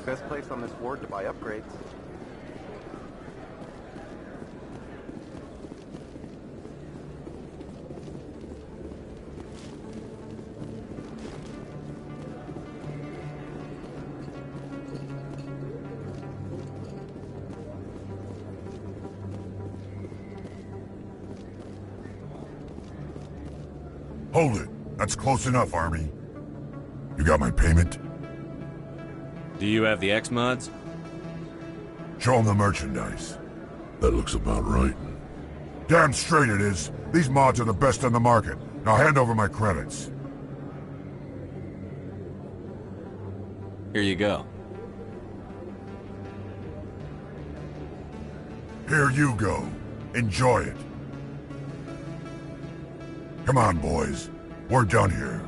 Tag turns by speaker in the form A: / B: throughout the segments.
A: Best place on this ward to buy upgrades.
B: Hold it. That's close enough, Army. You got my payment?
C: Do you have the X-Mods?
B: Show them the merchandise.
D: That looks about right.
B: Damn straight it is. These mods are the best on the market. Now hand over my credits.
C: Here you go.
B: Here you go. Enjoy it. Come on, boys. We're done here.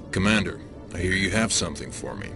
D: Commander, I hear you have something for me.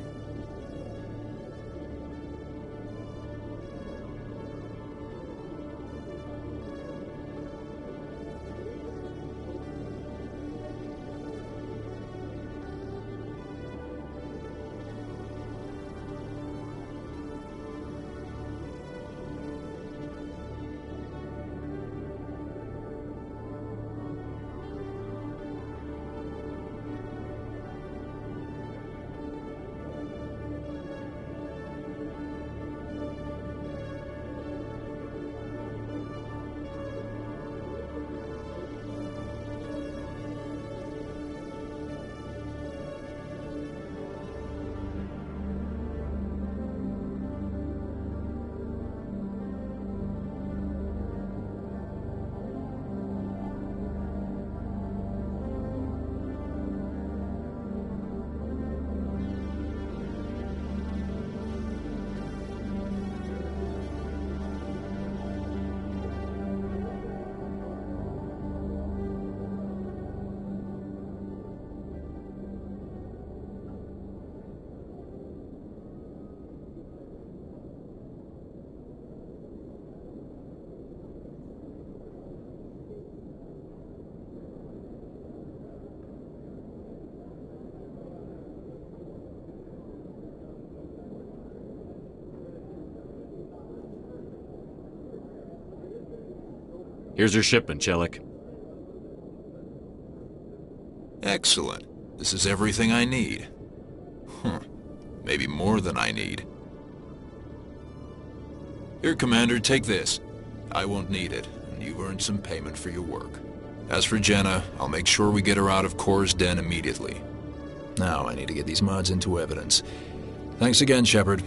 C: Here's your shipment, Chelik.
D: Excellent. This is everything I need. Maybe more than I need. Here, Commander, take this. I won't need it, and you've earned some payment for your work. As for Jenna, I'll make sure we get her out of Core's den immediately. Now I need to get these mods into evidence. Thanks again, Shepard.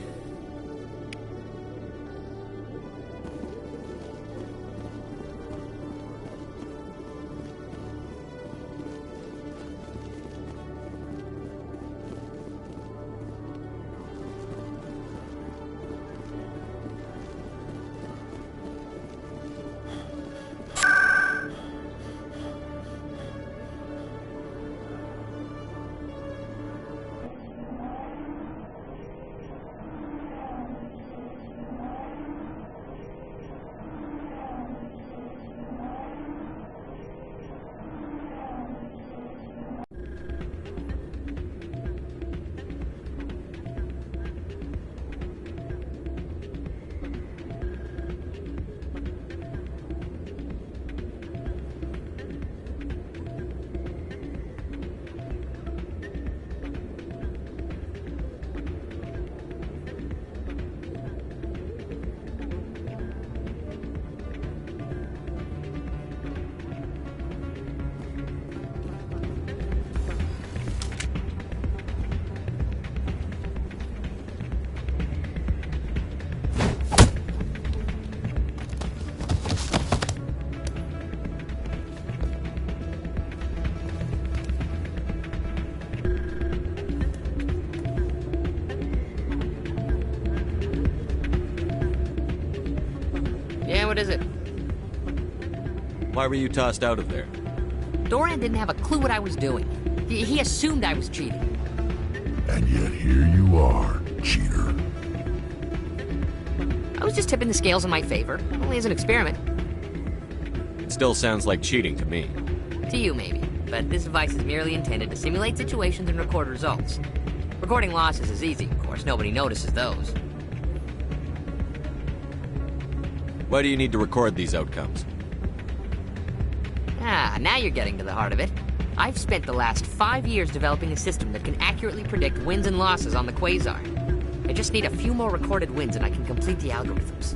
E: what is it?
C: Why were you tossed out of there?
E: Doran didn't have a clue what I was doing. He assumed I was cheating.
B: And yet here you are, cheater.
E: I was just tipping the scales in my favor, only as an experiment.
C: It still sounds like cheating to me.
E: To you, maybe. But this device is merely intended to simulate situations and record results. Recording losses is easy, of course. Nobody notices those.
C: Why do you need to record these outcomes?
E: Ah, now you're getting to the heart of it. I've spent the last 5 years developing a system that can accurately predict wins and losses on the Quasar. I just need a few more recorded wins and I can complete the algorithms.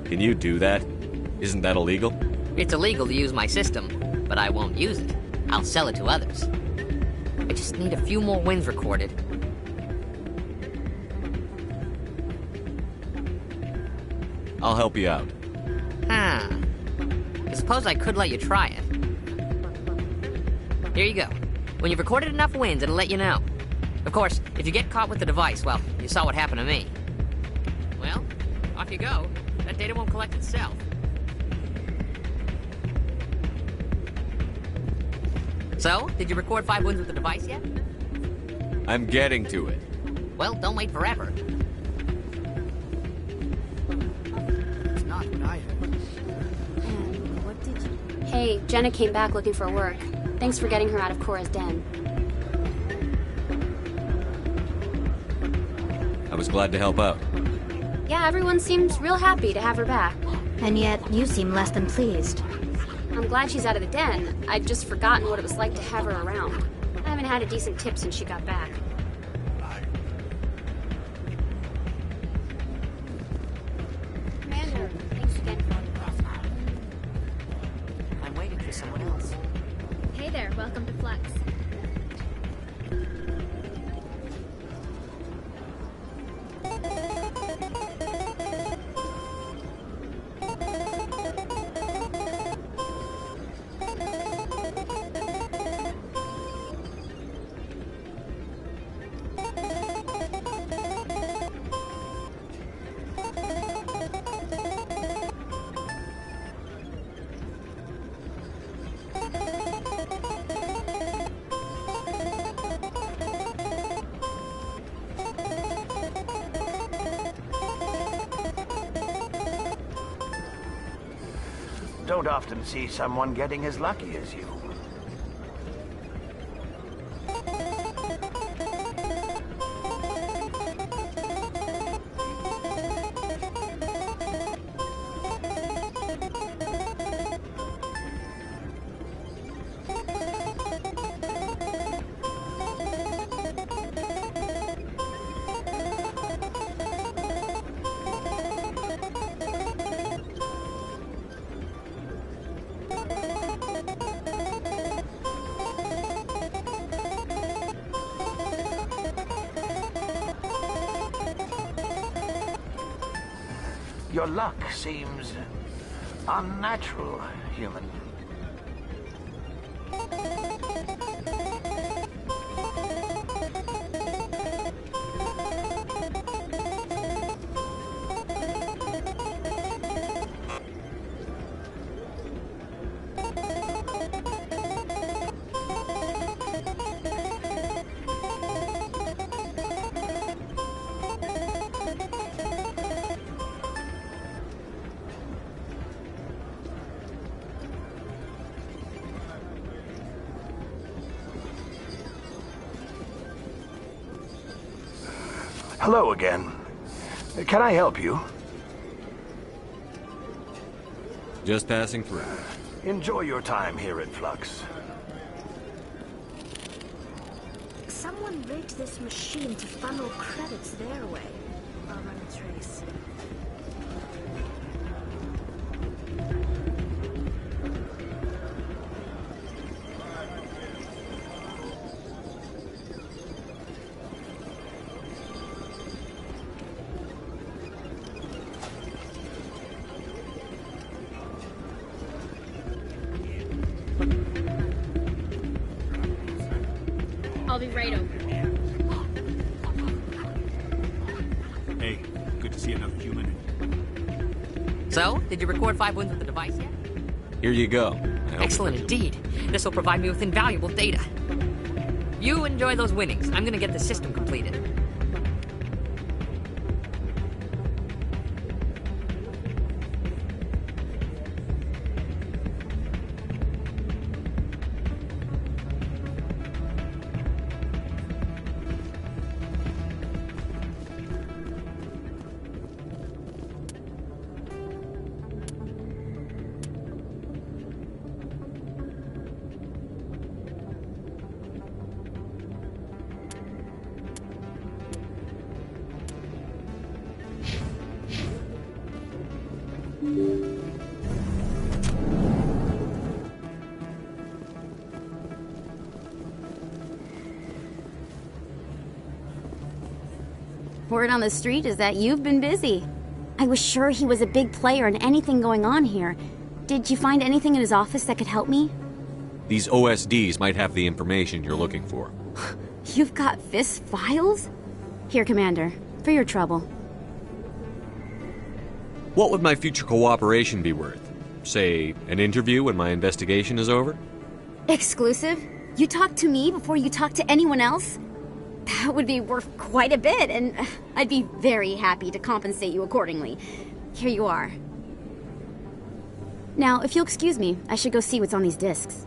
C: Can you do that? Isn't that illegal?
E: It's illegal to use my system, but I won't use it. I'll sell it to others. I just need a few more wins recorded.
C: I'll help you out.
E: Huh. I suppose I could let you try it. Here you go. When you've recorded enough wins, it'll let you know. Of course, if you get caught with the device, well, you saw what happened to me. Well, off you go. That data won't collect itself. So, did you record 5 wins with the device yet?
C: I'm getting to it.
E: Well, don't wait forever.
F: It's not what I heard.
G: And what did you... Hey, Jenna came back looking for work. Thanks for getting her out of Cora's den.
C: I was glad to help out.
G: Yeah, everyone seemed real happy to have her back.
F: And yet, you seem less than pleased.
G: I'm glad she's out of the den. I'd just forgotten what it was like to have her around. I haven't had a decent tip since she got back. Commander, thanks again for all your help.
E: I'm waiting for someone else.
G: Hey there, welcome to Flex.
H: Don't often see someone getting as lucky as you. Your luck seems unnatural, human. Hello again. Can I help you?
C: Just passing through.
H: Enjoy your time here at Flux.
F: Someone rigged this machine to funnel credits their way. I'll run a trace.
G: I'll be right over.
I: Hey, see another human.
E: So, did you record 5 wins with the device yet?
C: Here you go.
E: Excellent indeed. This will provide me with invaluable data. You enjoy those winnings. I'm gonna get the system completed.
J: Word on the street is that you've been busy. I was sure he was a big player in anything going on here. Did you find anything in his office that could help me?
C: These OSDs might have the information you're looking for.
J: You've got Fisk's files? Here, Commander, for your trouble.
C: What would my future cooperation be worth? Say, an interview when my investigation is over?
J: Exclusive? You talk to me before you talk to anyone else? That would be worth quite a bit, and I'd be very happy to compensate you accordingly. Here you are. Now, if you'll excuse me, I should go see what's on these discs.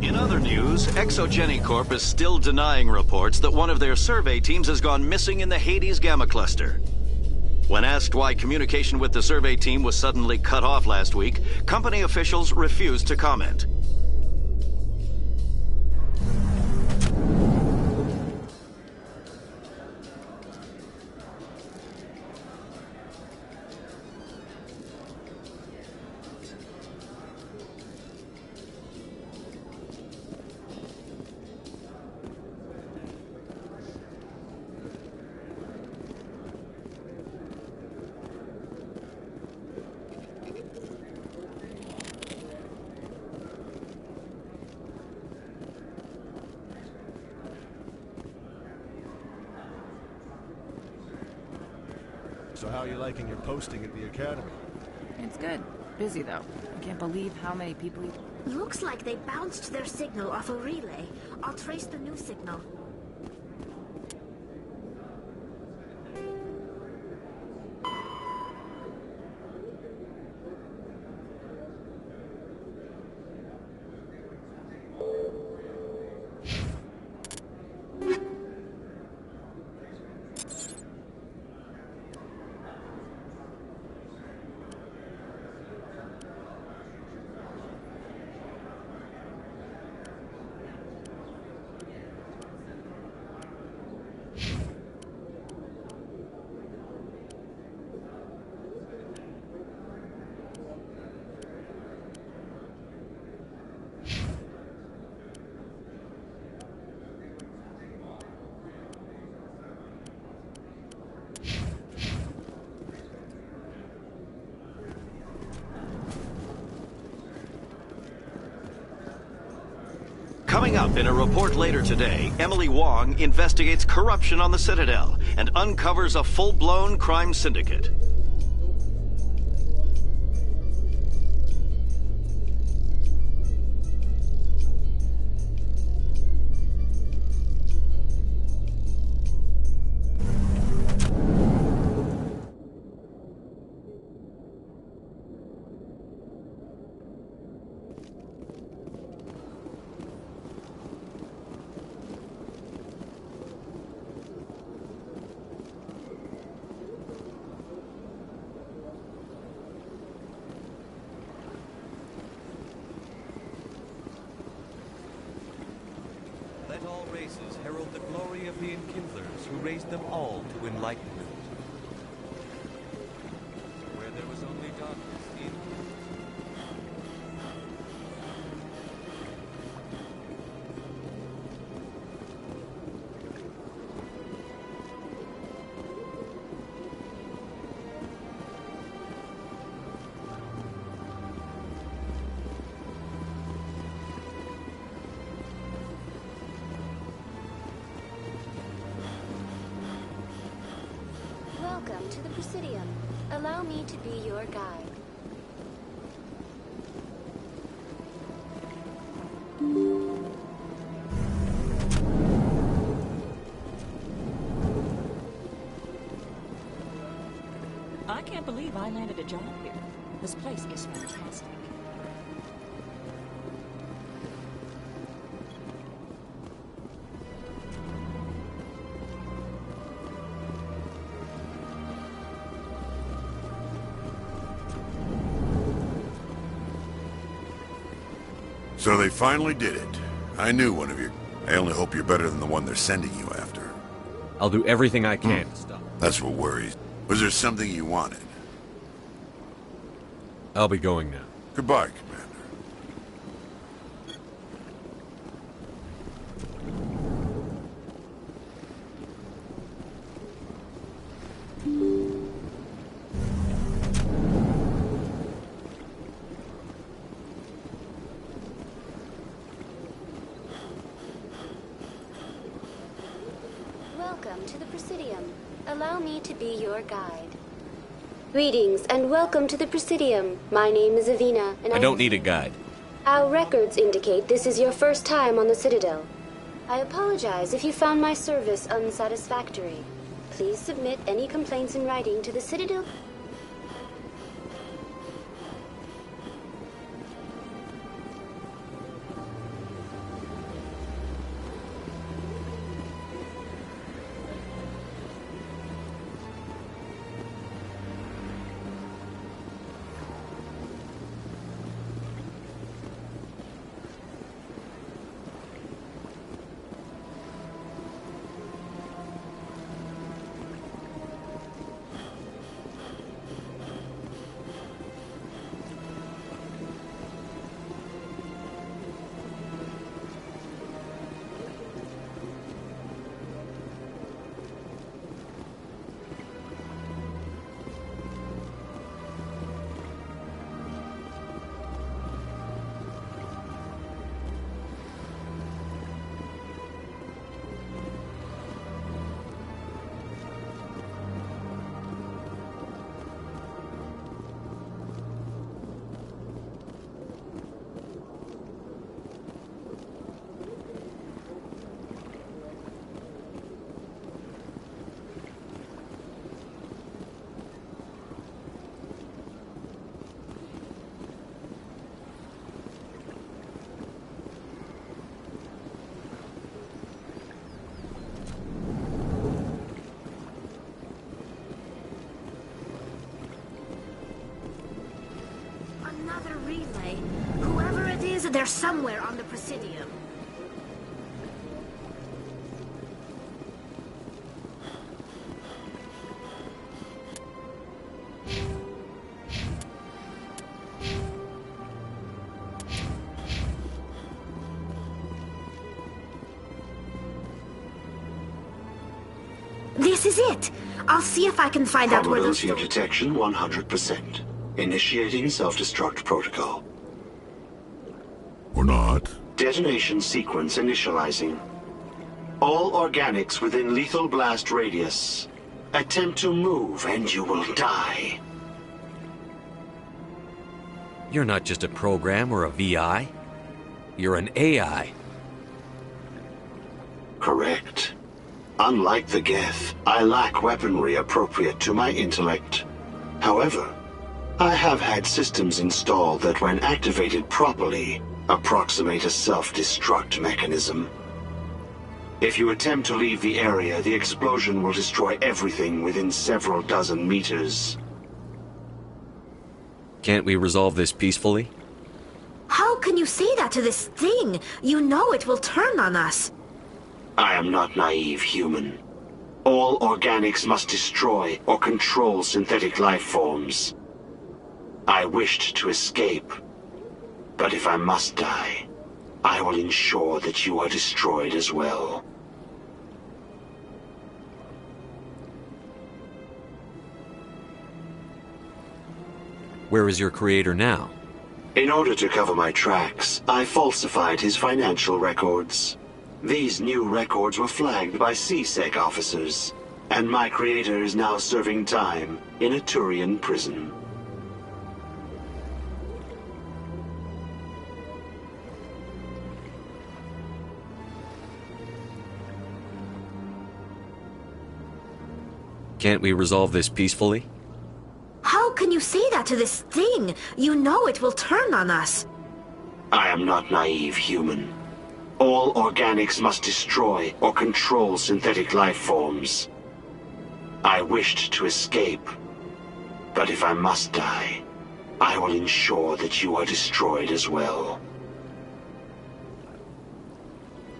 I: In other news, Exogeny Corp is still denying reports that one of their survey teams has gone missing in the Hades Gamma Cluster. When asked why communication with the survey team was suddenly cut off last week, company officials refused to comment.
K: So how are you liking your posting at the academy?
L: It's good. Busy, though. I can't believe how many people...
F: Looks like they bounced their signal off a relay. I'll trace the new signal.
I: Coming up in a report later today, Emily Wong investigates corruption on the Citadel and uncovers a full-blown crime syndicate.
M: Let all races herald the glory of the Enkindlers who raised them all to enlightenment. Where there was only darkness,
N: Welcome to the Presidium. Allow me to be your guide.
O: I can't believe I landed a job here. This place is fantastic.
B: So they finally did it. I knew one of you. I only hope you're better than the one they're sending you after.
C: I'll do everything I can to stop.
B: That's what worries. Was there something you wanted?
C: I'll be going now.
B: Goodbye, Commander.
N: Welcome to the Presidium. Allow me to be your guide. Greetings and welcome to the Presidium. My name is Avina, and
C: I don't need a guide.
N: Our records indicate this is your first time on the Citadel. I apologize if you found my service unsatisfactory. Please submit any complaints in writing to the Citadel.
F: Another relay. Whoever it is, they're somewhere on the Presidium. This is it! I'll see if I can find out where those...
P: Probability of detection 100%. Initiating self-destruct protocol.
B: Or not.
P: Detonation sequence initializing. All organics within lethal blast radius. Attempt to move and you will die.
C: You're not just a program or a VI. You're an AI.
P: Correct. Unlike the Geth, I lack weaponry appropriate to my intellect. However, I have had systems installed that, when activated properly, approximate a self-destruct mechanism. If you attempt to leave the area, the explosion will destroy everything within several dozen meters.
C: Can't we resolve this peacefully?
F: How can you say that to this thing? You know it will turn on us.
P: I am not naive, human. All organics must destroy or control synthetic life forms. I wished to escape, but if I must die, I will ensure that you are destroyed as well.
C: Where is your creator now?
P: In order to cover my tracks, I falsified his financial records. These new records were flagged by CSEC officers, and my creator is now serving time in a Turian prison.
C: Can't we resolve this peacefully?
F: How can you say that to this thing? You know it will turn on us.
P: I am not naive, human. All organics must destroy or control synthetic life forms. I wished to escape, but if I must die, I will ensure that you are destroyed as well.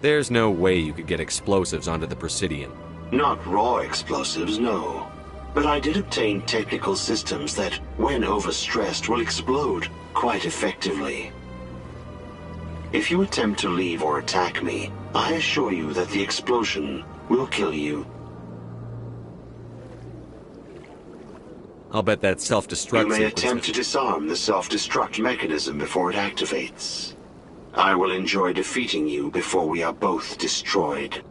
C: There's no way you could get explosives onto the Presidium.
P: Not raw explosives, no. But I did obtain technical systems that, when overstressed, will explode quite effectively. If you attempt to leave or attack me, I assure you that the explosion will kill you.
C: I'll bet that self-destruct
P: You may
C: sequence
P: attempt to disarm the self-destruct mechanism before it activates. I will enjoy defeating you before we are both destroyed.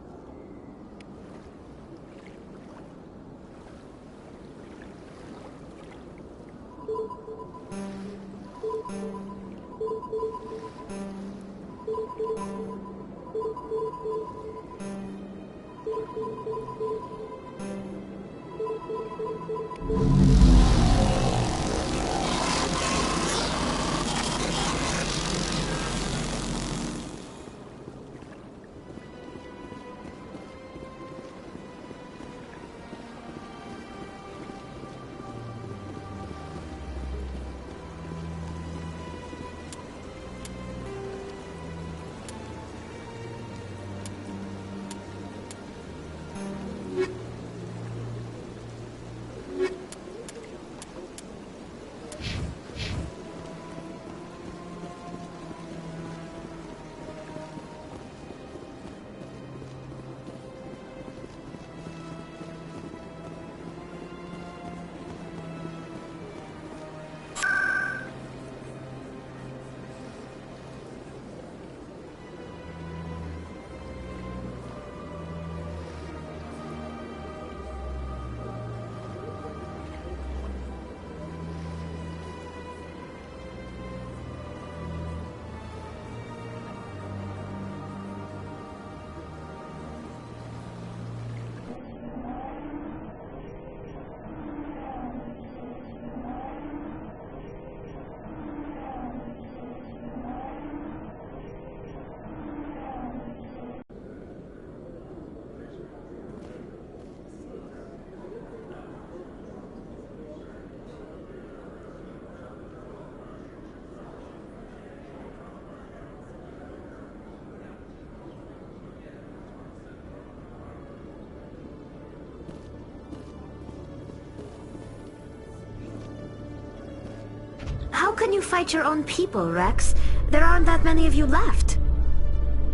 F: How can you fight your own people, Rex? There aren't that many of you left.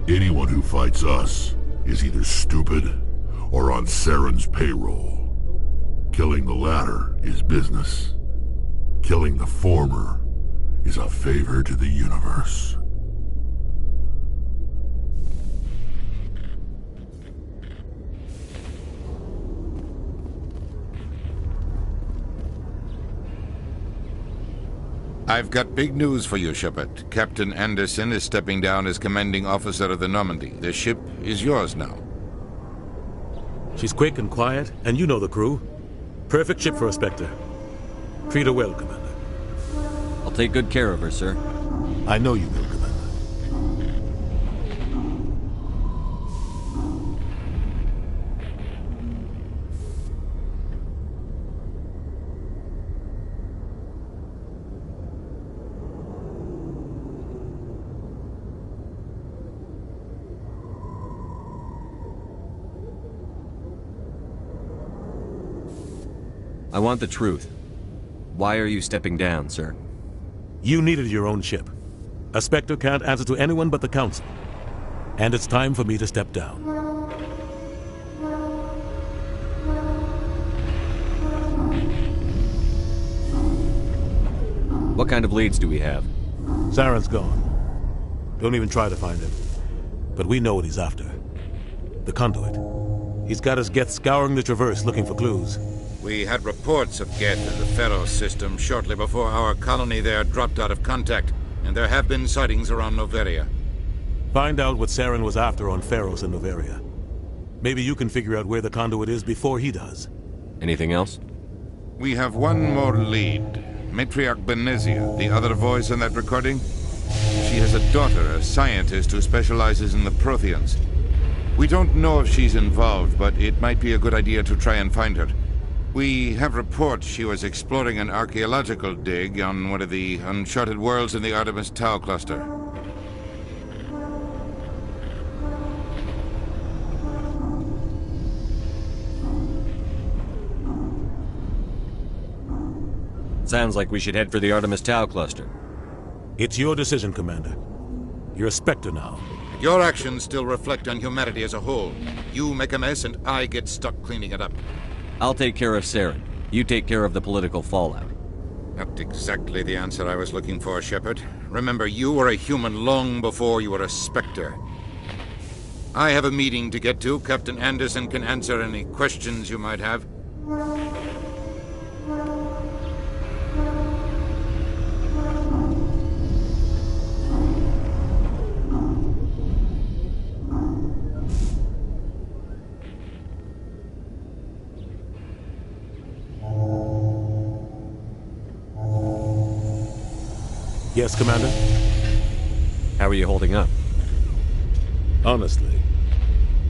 Q: Anyone who fights us is either stupid or on Saren's payroll. Killing the latter is business. Killing the former is a favor to the universe.
R: I've got big news for you, Shepard. Captain Anderson is stepping down as commanding officer of the Normandy. The ship is yours now.
S: She's quick and quiet, and you know the crew. Perfect ship for a Spectre. Treat her well, Commander.
C: I'll take good care of her, sir.
S: I know you will, Commander.
C: I want the truth. Why are you stepping down, sir?
S: You needed your own ship. A Spectre can't answer to anyone but the Council. And it's time for me to step down.
C: What kind of leads do we have?
S: Saren's gone. Don't even try to find him. But we know what he's after. The conduit. He's got his Geth scouring the Traverse looking for clues.
R: We had reports of Geth in the Pharaoh system shortly before our colony there dropped out of contact, and there have been sightings around Noveria.
S: Find out what Saren was after on Pharos and Noveria. Maybe you can figure out where the conduit is before he does.
C: Anything else?
R: We have one more lead. Matriarch Benezia, the other voice in that recording. She has a daughter, a scientist who specializes in the Protheans. We don't know if she's involved, but it might be a good idea to try and find her. We have reports she was exploring an archaeological dig on one of the uncharted worlds in the Artemis Tau cluster.
C: Sounds like we should head for the Artemis Tau cluster.
S: It's your decision, Commander. You're a Spectre now.
R: Your actions still reflect on humanity as a whole. You make a mess and I get stuck cleaning it up.
C: I'll take care of Saren. You take care of the political fallout.
R: Not exactly the answer I was looking for, Shepard. Remember, you were a human long before you were a Spectre. I have a meeting to get to. Captain Anderson can answer any questions you might have.
S: Yes, Commander?
C: How are you holding up?
S: Honestly,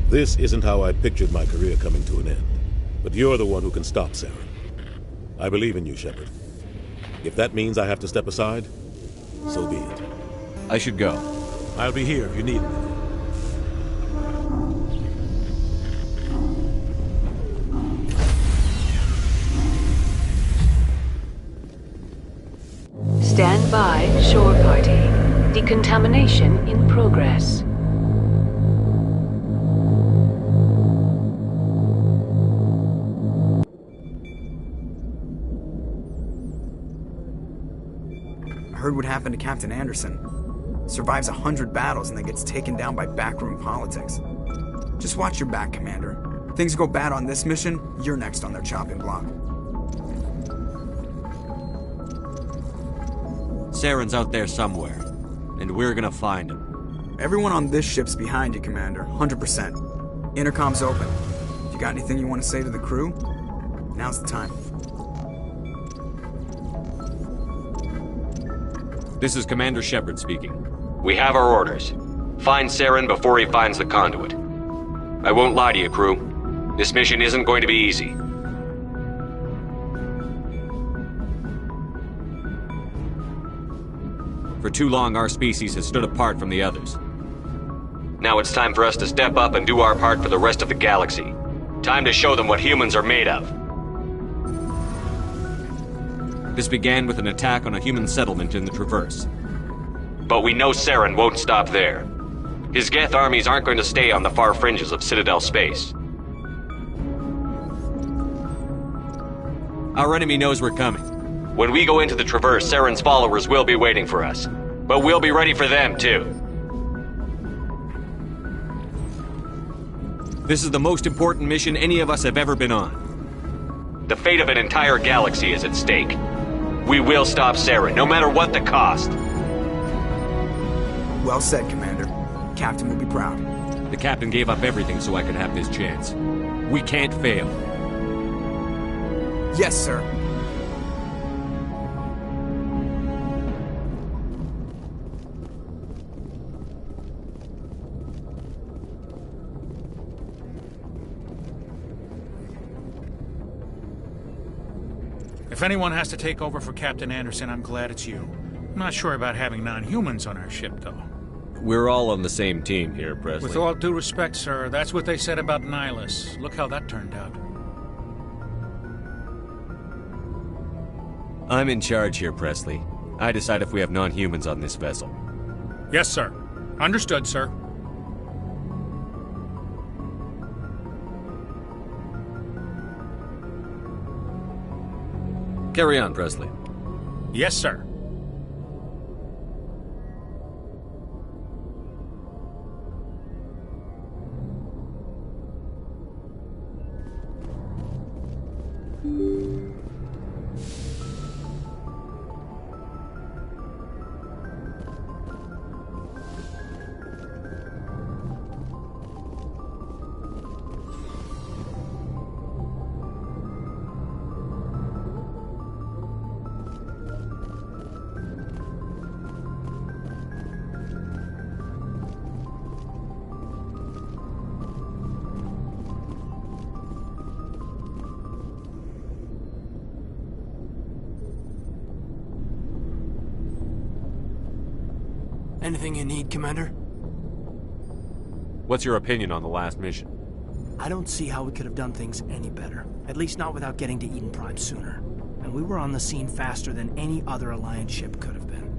S: this isn't how I pictured my career coming to an end. But you're the one who can stop Saren. I believe in you, Shepard. If that means I have to step aside, so be it.
C: I should go.
S: I'll be here if you need me.
T: Stand by, shore party. Decontamination in progress.
U: I heard what happened to Captain Anderson. Survives 100 battles and then gets taken down by backroom politics. Just watch your back, Commander. Things go bad on this mission, you're next on their chopping block.
C: Saren's out there somewhere, and we're gonna find him.
U: Everyone on this ship's behind you, Commander. 100%. Intercom's open. If you got anything you want to say to the crew, now's the time.
C: This is Commander Shepard speaking. We have our orders. Find Saren before he finds the conduit. I won't lie to you, crew. This mission isn't going to be easy. For too long, our species has stood apart from the others. Now it's time for us to step up and do our part for the rest of the galaxy. Time to show them what humans are made of. This began with an attack on a human settlement in the Traverse. But we know Saren won't stop there. His Geth armies aren't going to stay on the far fringes of Citadel space. Our enemy knows we're coming. When we go into the Traverse, Saren's followers will be waiting for us. But we'll be ready for them, too. This is the most important mission any of us have ever been on. The fate of an entire galaxy is at stake. We will stop Saren, no matter what the cost.
U: Well said, Commander. Captain will be proud.
C: The Captain gave up everything so I could have this chance. We can't fail.
U: Yes, sir.
A: If anyone has to take over for Captain Anderson, I'm glad it's you. I'm not sure about having non-humans on our ship, though.
C: We're all on the same team here, Presley.
A: With all due respect, sir, that's what they said about Nihilus. Look how that turned out.
C: I'm in charge here, Presley. I decide if we have non-humans on this vessel.
A: Yes, sir. Understood, sir.
C: Carry on, Presley.
A: Yes, sir.
V: Anything you need, Commander?
C: What's your opinion on the last mission?
V: I don't see how we could have done things any better. At least not without getting to Eden Prime sooner. And we were on the scene faster than any other Alliance ship could have been.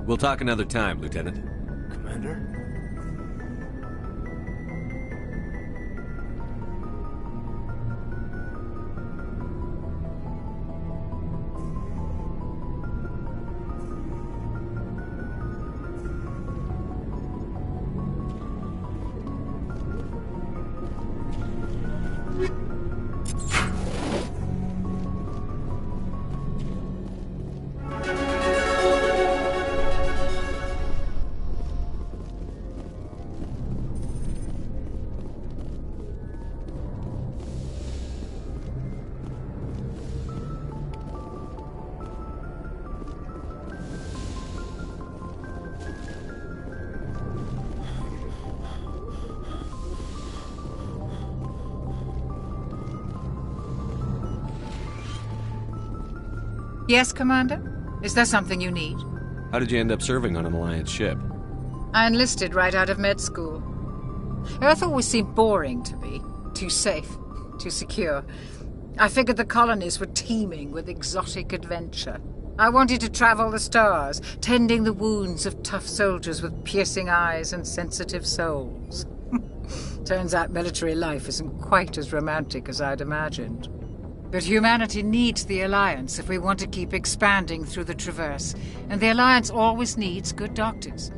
C: We'll talk another time, Lieutenant.
V: Commander?
L: Yes, Commander? Is there something you need?
C: How did you end up serving on an Alliance ship?
L: I enlisted right out of med school. Earth always seemed boring to me. Too safe, too secure. I figured the colonies were teeming with exotic adventure. I wanted to travel the stars, tending the wounds of tough soldiers with piercing eyes and sensitive souls. Turns out military life isn't quite as romantic as I'd imagined. But humanity needs the Alliance if we want to keep expanding through the Traverse, and the Alliance always needs good doctors.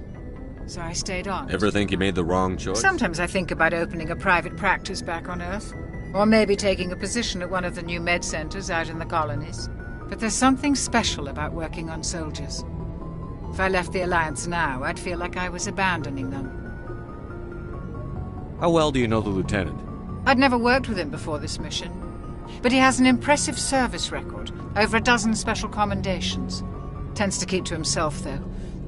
L: So I stayed on.
C: Ever think you made the wrong choice?
L: Sometimes I think about opening a private practice back on Earth, or maybe taking a position at one of the new med centers out in the colonies. But there's something special about working on soldiers. If I left the Alliance now, I'd feel like I was abandoning them.
C: How well do you know the Lieutenant?
L: I'd never worked with him before this mission. But he has an impressive service record, over a dozen special commendations. Tends to keep to himself, though.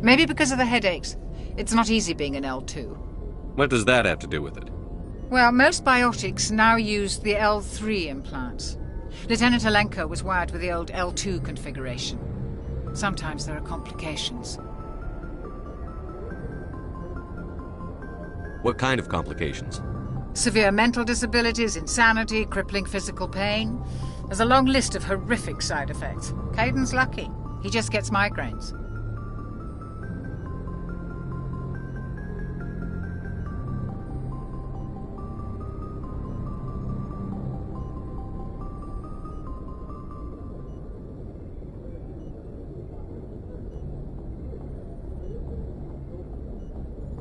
L: Maybe because of the headaches. It's not easy being an L2.
C: What does that have to do with it?
L: Well, most biotics now use the L3 implants. Lieutenant Alenko was wired with the old L2 configuration. Sometimes there are complications.
C: What kind of complications?
L: Severe mental disabilities, insanity, crippling physical pain. There's a long list of horrific side effects. Caden's lucky. He just gets migraines.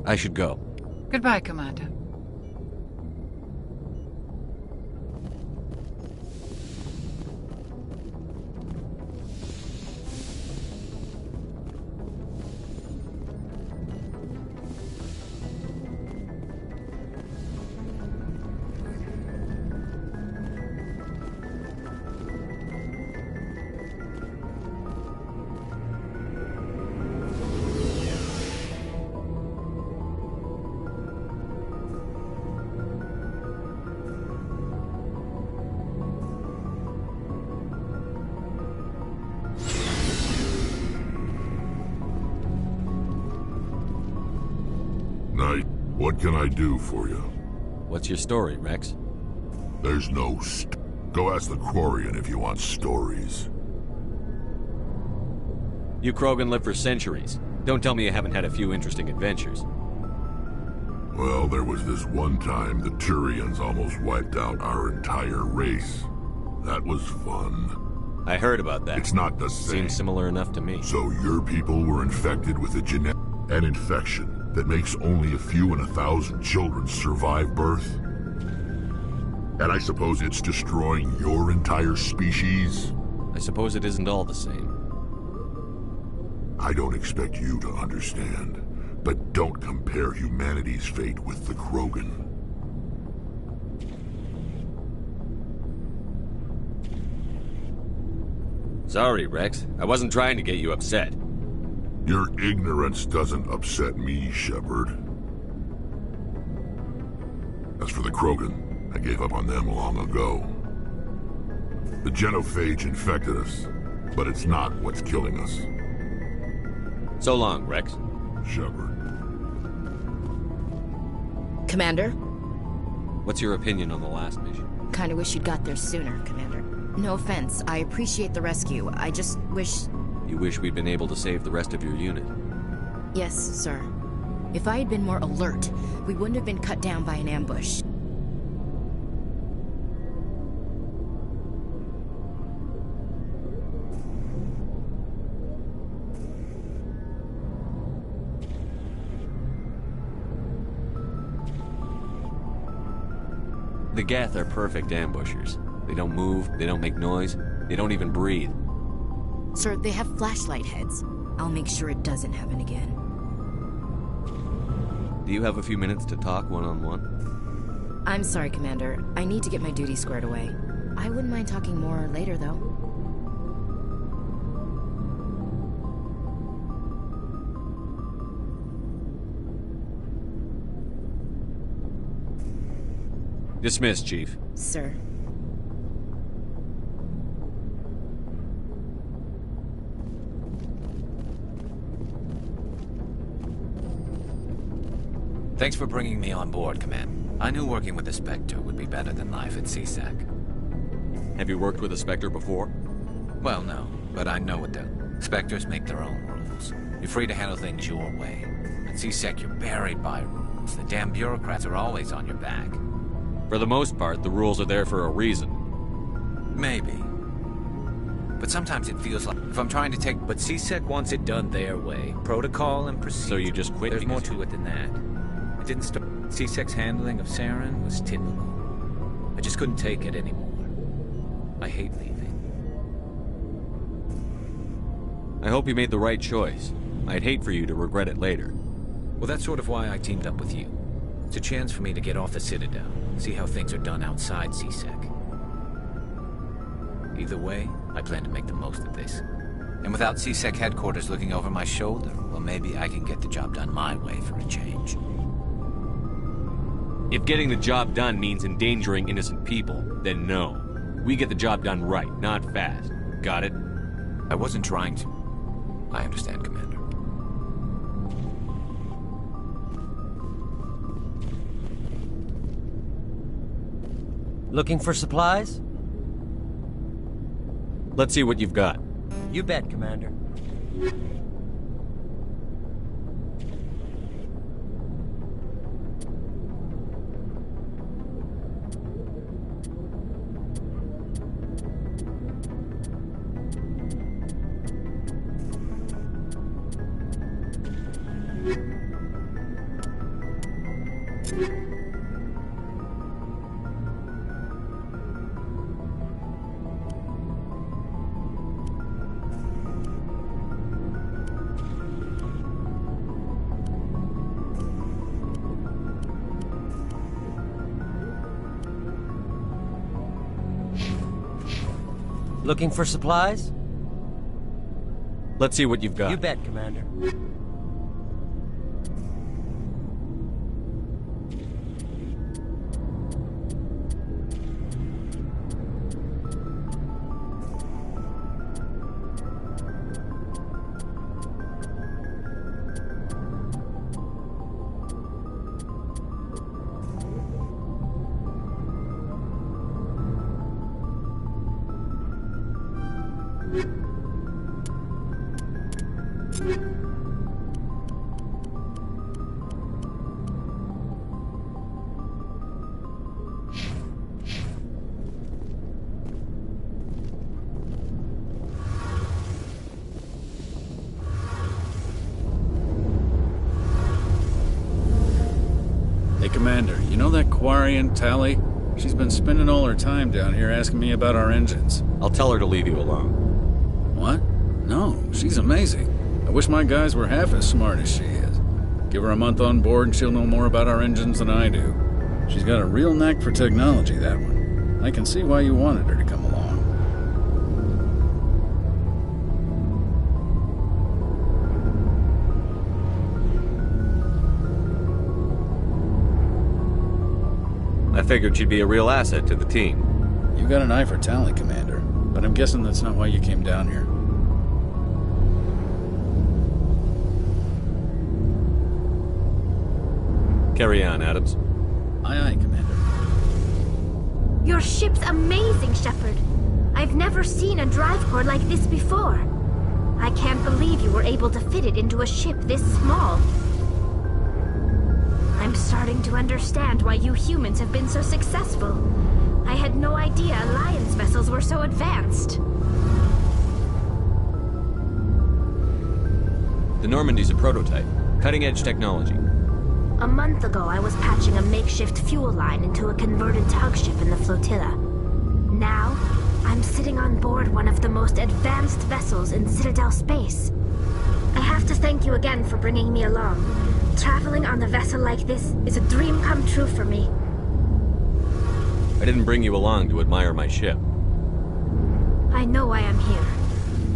D: I should go.
L: Goodbye, Commander.
Q: Knight, what can I do for you?
D: What's your story, Rex?
Q: There's no Go ask the Quarian if you want stories.
D: You Krogan live for centuries. Don't tell me you haven't had a few interesting adventures.
Q: Well, there was this one time the Turians almost wiped out our entire race. That was fun.
D: I heard about that.
Q: It's not the same.
D: Seems similar enough to me.
Q: So your people were infected with an infection that makes only a few in 1,000 children survive birth? And I suppose it's destroying your entire species?
D: I suppose it isn't all the same.
Q: I don't expect you to understand, but don't compare humanity's fate with the Krogan.
D: Sorry, Rex. I wasn't trying to get you upset.
Q: Your ignorance doesn't upset me, Shepard. As for the Krogan, I gave up on them long ago. The genophage infected us, but it's not what's killing us.
D: So long, Rex.
Q: Shepard.
E: Commander?
D: What's your opinion on the last mission?
E: Kinda wish you'd got there sooner, Commander. No offense, I appreciate the rescue. I just wish...
D: You wish we'd been able to save the rest of your unit?
E: Yes, sir. If I had been more alert, we wouldn't have been cut down by an ambush.
D: The Geth are perfect ambushers. They don't move, they don't make noise, they don't even breathe.
E: Sir, they have flashlight heads. I'll make sure it doesn't happen again.
D: Do you have a few minutes to talk one-on-one?
E: I'm sorry, Commander. I need to get my duty squared away. I wouldn't mind talking more later, though.
D: Dismissed, Chief.
E: Sir.
H: Thanks for bringing me on board, Command. I knew working with the Spectre would be better than life at CSEC.
D: Have you worked with a Spectre before?
H: Well, no, but I know what Spectres make their own rules. You're free to handle things your way. At CSEC, you're buried by rules. The damn bureaucrats are always on your back.
D: For the most part, the rules are there for a reason.
H: Maybe. But sometimes it feels like if I'm trying to take... But CSEC wants it done their way. Protocol and procedure.
D: So you just quit?
H: There's more to it than that. It didn't start... CSEC's handling of Saren was typical. I just couldn't take it anymore. I hate leaving.
D: I hope you made the right choice. I'd hate for you to regret it later.
H: Well, that's sort of why I teamed up with you. It's a chance for me to get off the Citadel, see how things are done outside CSEC. Either way, I plan to make the most of this. And without CSEC headquarters looking over my shoulder, well, maybe I can get the job done my way for a change.
D: If getting the job done means endangering innocent people, then no. We get the job done right, not fast. Got it?
H: I wasn't trying to. I understand, Commander.
G: Looking for supplies?
D: Let's see what you've got.
G: You bet, Commander. Looking for supplies?
D: Let's see what you've got.
G: You bet, Commander.
A: Commander, you know that Quarian, Tally? She's been spending all her time down here asking me about our engines.
D: I'll tell her to leave you alone.
A: What? No, she's amazing. I wish my guys were half as smart as she is. Give her a month on board and she'll know more about our engines than I do. She's got a real knack for technology, that one. I can see why you wanted her to come along.
D: I figured she'd be a real asset to the team.
A: You got an eye for talent, Commander, but I'm guessing that's not why you came down here.
D: Carry on, Adams.
A: Aye, aye, Commander.
F: Your ship's amazing, Shepard. I've never seen a drive core like this before. I can't believe you were able to fit it into a ship this small. I'm starting to understand why you humans have been so successful. I had no idea Alliance vessels were so advanced.
D: The Normandy's a prototype. Cutting-edge technology.
F: A month ago, I was patching a makeshift fuel line into a converted tug ship in the flotilla. Now, I'm sitting on board one of the most advanced vessels in Citadel space. I have to thank you again for bringing me along. Traveling on a vessel like this is a dream come true for me.
D: I didn't bring you along to admire my ship.
F: I know why I'm here.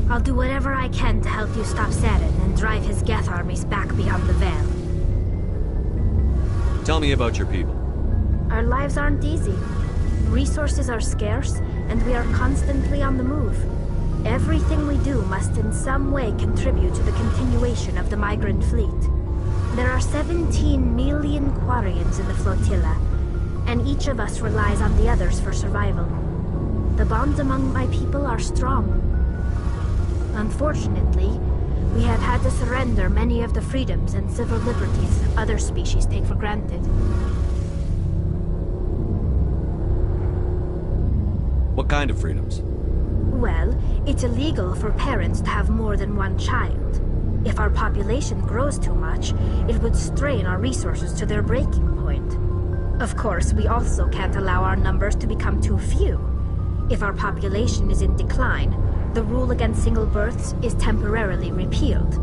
F: I'll do whatever I can to help you stop Saren and drive his Geth armies back beyond the Veil.
D: Tell me about your people.
F: Our lives aren't easy. Resources are scarce, and we are constantly on the move. Everything we do must in some way contribute to the continuation of the migrant fleet. There are 17 million Quarians in the flotilla, and each of us relies on the others for survival. The bonds among my people are strong. Unfortunately, we have had to surrender many of the freedoms and civil liberties other species take for granted.
D: What kind of freedoms?
F: Well, it's illegal for parents to have more than one child. If our population grows too much, it would strain our resources to their breaking point. Of course, we also can't allow our numbers to become too few. If our population is in decline, the rule against single births is temporarily repealed.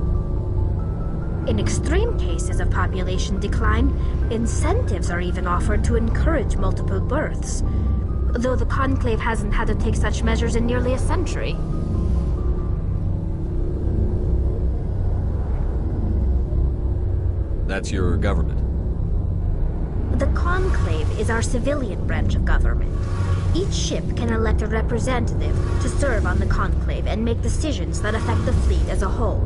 F: In extreme cases of population decline, incentives are even offered to encourage multiple births, though the Conclave hasn't had to take such measures in nearly a century.
D: That's your government.
F: The Conclave is our civilian branch of government. Each ship can elect a representative to serve on the Conclave and make decisions that affect the fleet as a whole.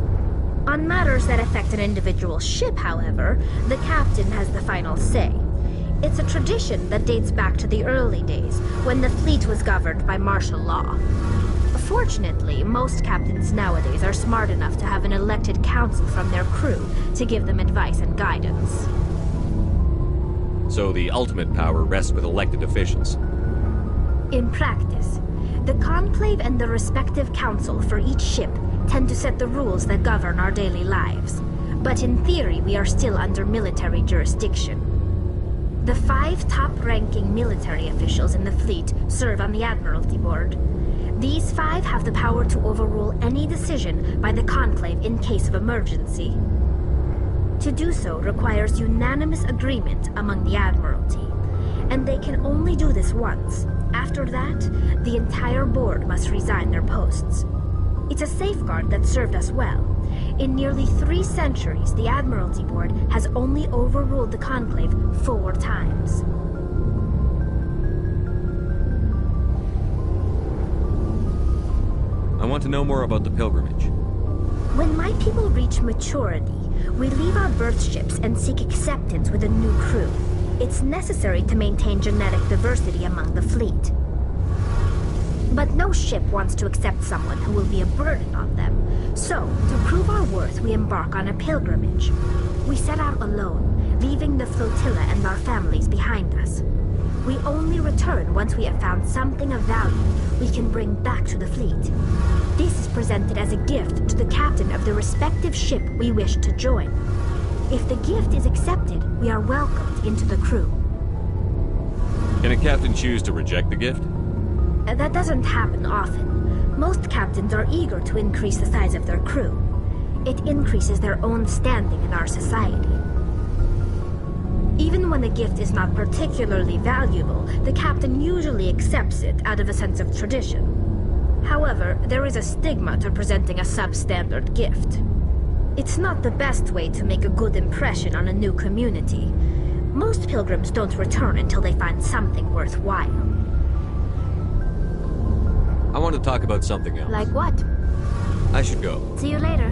F: On matters that affect an individual ship, however, the captain has the final say. It's a tradition that dates back to the early days, when the fleet was governed by martial law. Fortunately, most captains nowadays are smart enough to have an elected council from their crew to give them advice and guidance.
D: So the ultimate power rests with elected officials.
F: In practice, the Conclave and the respective council for each ship tend to set the rules that govern our daily lives. But in theory, we are still under military jurisdiction. The 5 top-ranking military officials in the fleet serve on the Admiralty Board. These 5 have the power to overrule any decision by the Conclave in case of emergency. To do so requires unanimous agreement among the Admiralty, and they can only do this once. After that, the entire board must resign their posts. It's a safeguard that served us well. In nearly 3 centuries, the Admiralty Board has only overruled the Conclave 4 times.
D: I want to know more about the pilgrimage.
F: When my people reach maturity, we leave our birth ships and seek acceptance with a new crew. It's necessary to maintain genetic diversity among the fleet. But no ship wants to accept someone who will be a burden on them. So, to prove our worth, we embark on a pilgrimage. We set out alone, leaving the flotilla and our families behind us. We only return once we have found something of value we can bring back to the fleet. This is presented as a gift to the captain of the respective ship we wish to join. If the gift is accepted, we are welcomed into the crew.
D: Can a captain choose to reject the gift?
F: That doesn't happen often. Most captains are eager to increase the size of their crew. It increases their own standing in our society. Even when the gift is not particularly valuable, the captain usually accepts it out of a sense of tradition. However, there is a stigma to presenting a substandard gift. It's not the best way to make a good impression on a new community. Most pilgrims don't return until they find something worthwhile.
D: I want to talk about something else.
F: Like what?
D: I should go.
F: See you later.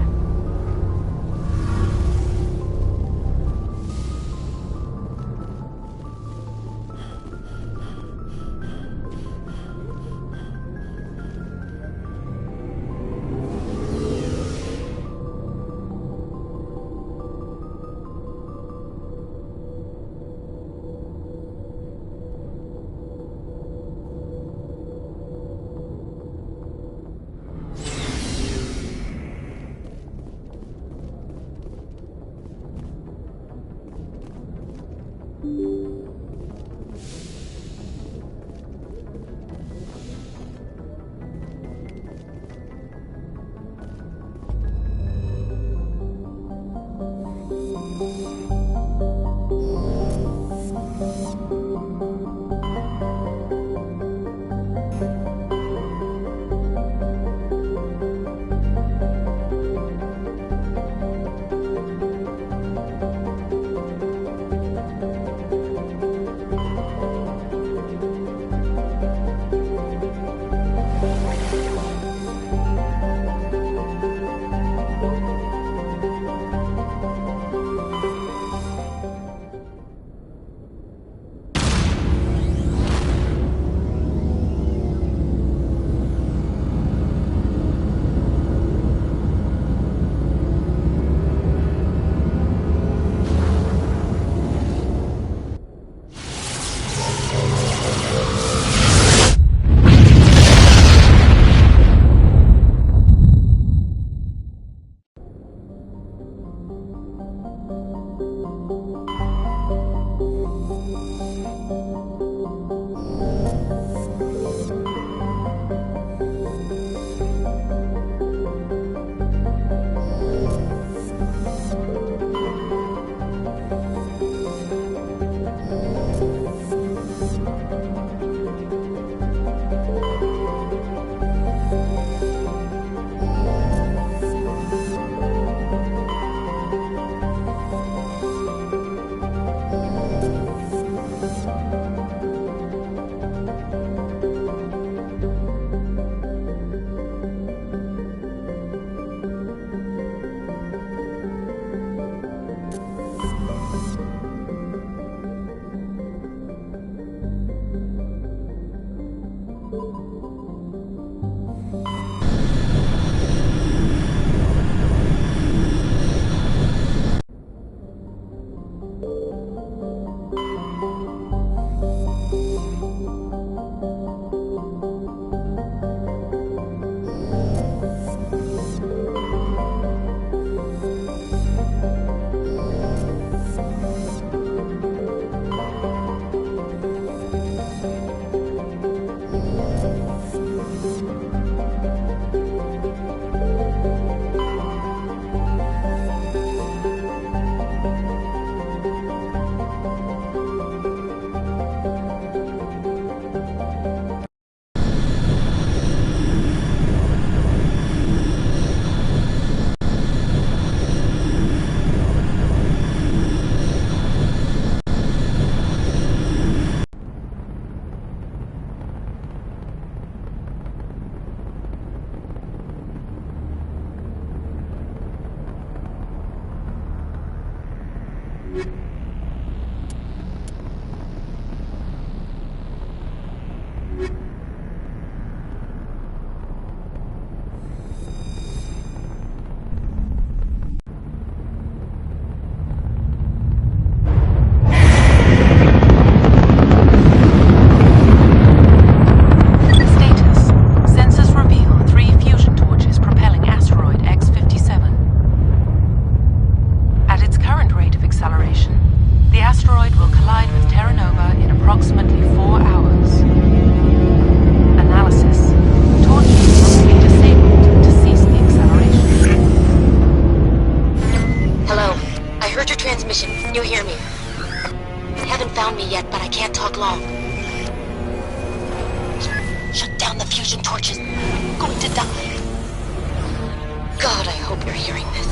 J: yet, but I can't talk long. Shut down the fusion torches. I'm going to die. God, I hope you're hearing this.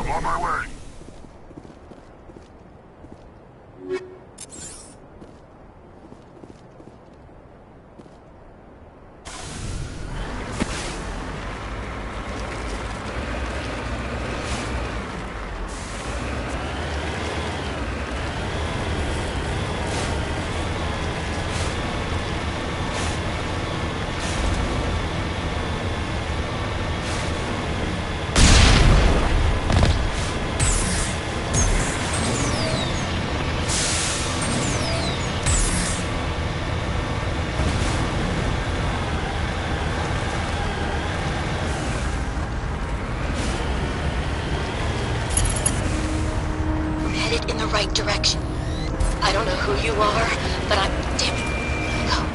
Q: On my way.
J: In the right direction. I don't know who you are, but I'm... Damn it. Go.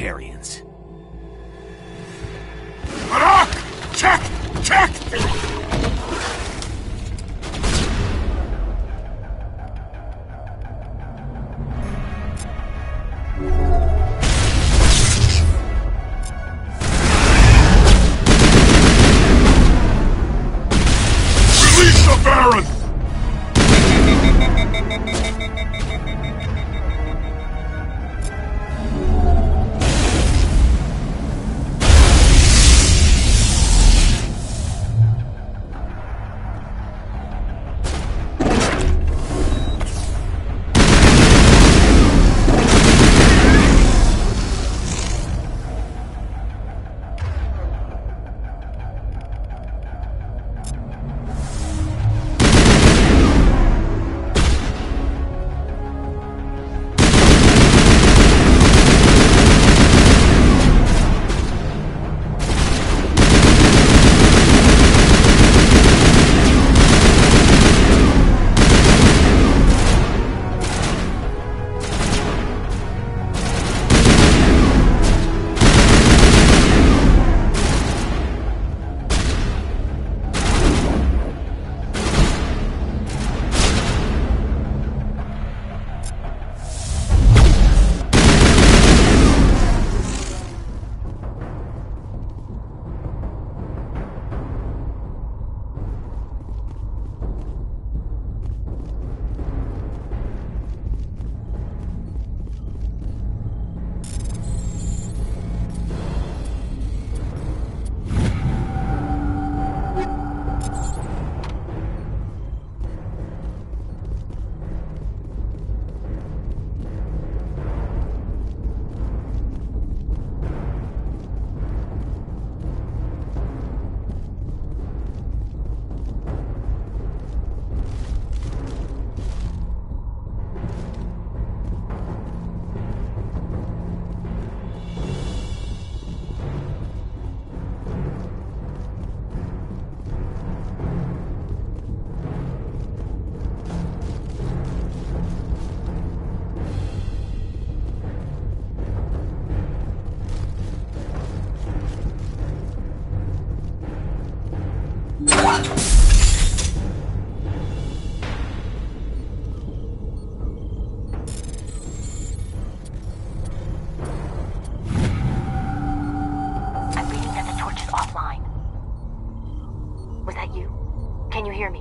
D: Batarians.
Q: Check! Check! Release the Baron!
J: Can you hear me?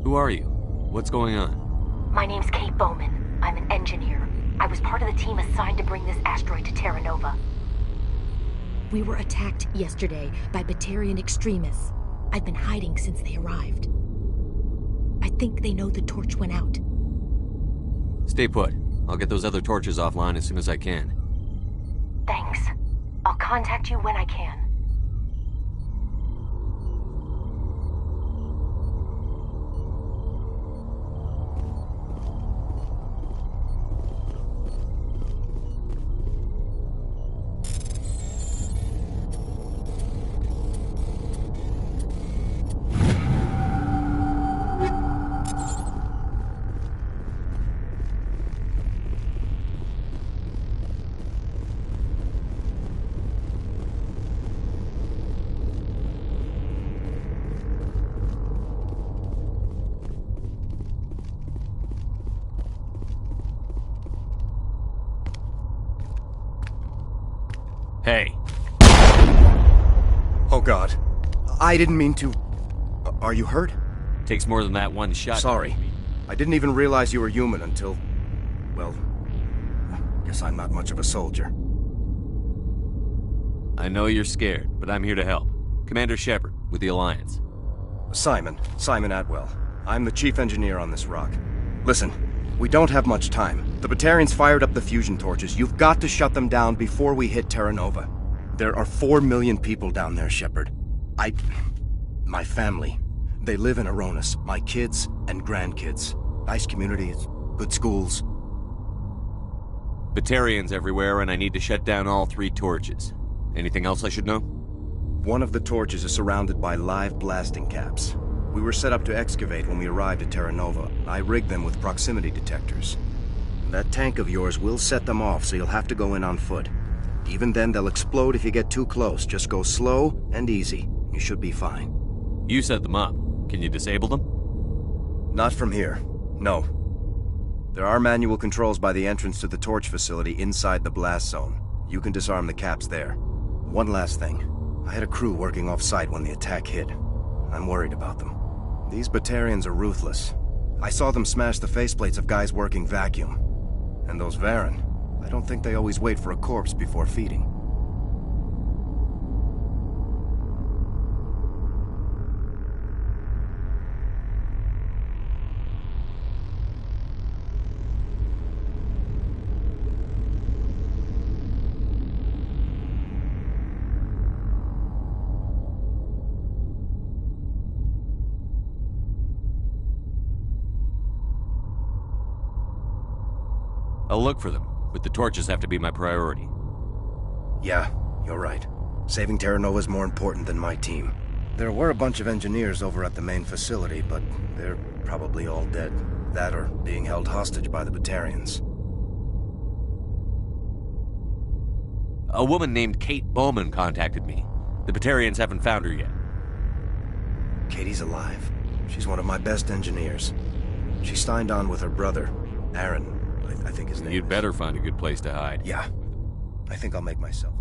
D: Who are you? What's going on?
J: My name's Kate Bowman. I'm an engineer. I was part of the team assigned to bring this asteroid to Terra Nova.
I: We were attacked yesterday by Batarian extremists. I've been hiding since they arrived. I think they know the torch went out.
D: Stay put. I'll get those other torches offline as soon as I can.
J: Thanks. I'll contact you when I can.
D: Hey.
K: Oh God. I didn't mean to... Are you hurt?
D: Takes more than that one shot.
K: Sorry. I didn't even realize you were human until... Well... Guess I'm not much of a soldier.
D: I know you're scared, but I'm here to help. Commander Shepard, with the Alliance.
K: Simon Atwell. I'm the chief engineer on this rock. Listen, we don't have much time. The Batarians fired up the fusion torches. You've got to shut them down before we hit Terra Nova. There are 4 million people down there, Shepard. My family. They live in Aronis. My kids and grandkids. Nice communities, good schools.
D: Batarians everywhere, and I need to shut down all 3 torches. Anything else I should know?
K: One of the torches is surrounded by live blasting caps. We were set up to excavate when we arrived at Terra Nova. I rigged them with proximity detectors. That tank of yours will set them off, so you'll have to go in on foot. Even then, they'll explode if you get too close. Just go slow and easy. You should be fine.
D: You set them up. Can you disable them?
K: Not from here. No. There are manual controls by the entrance to the torch facility inside the blast zone. You can disarm the caps there. One last thing. I had a crew working off-site when the attack hit. I'm worried about them. These Batarians are ruthless. I saw them smash the faceplates of guys working vacuum. And those Varen, I don't think they always wait for a corpse before feeding.
D: I'll look for them, but the torches have to be my priority.
K: Yeah, you're right. Saving Terra Nova is more important than my team. There were a bunch of engineers over at the main facility, but they're probably all dead. That or being held hostage by the Batarians.
D: A woman named Kate Bowman contacted me. The Batarians haven't found her yet.
K: Katie's alive. She's one of my best engineers. She signed on with her brother, Aaron. I think his name
D: You'd better find a good place to hide.
K: Yeah. I think I'll make myself.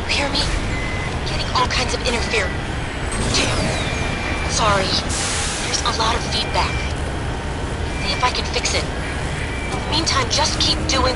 J: Hear me? Getting all kinds of interference. Sorry. There's a lot of feedback. See if I can fix it. In the meantime, just keep doing...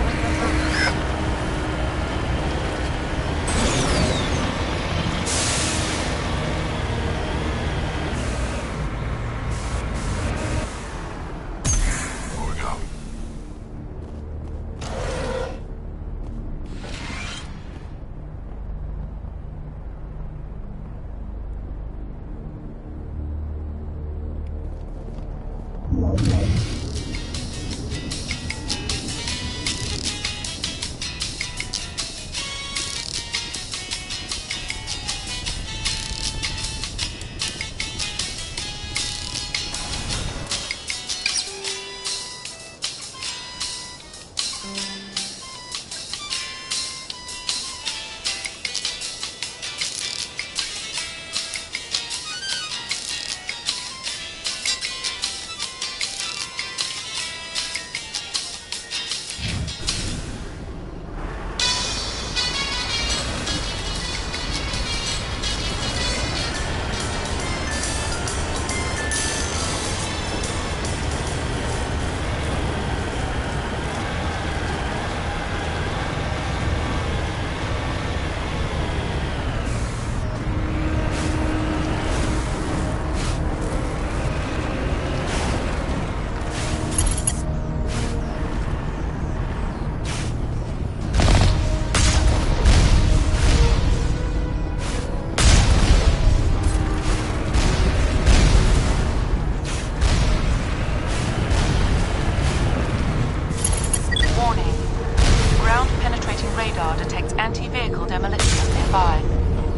T: radar detects anti-vehicle demolition nearby.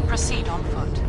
T: Proceed on foot.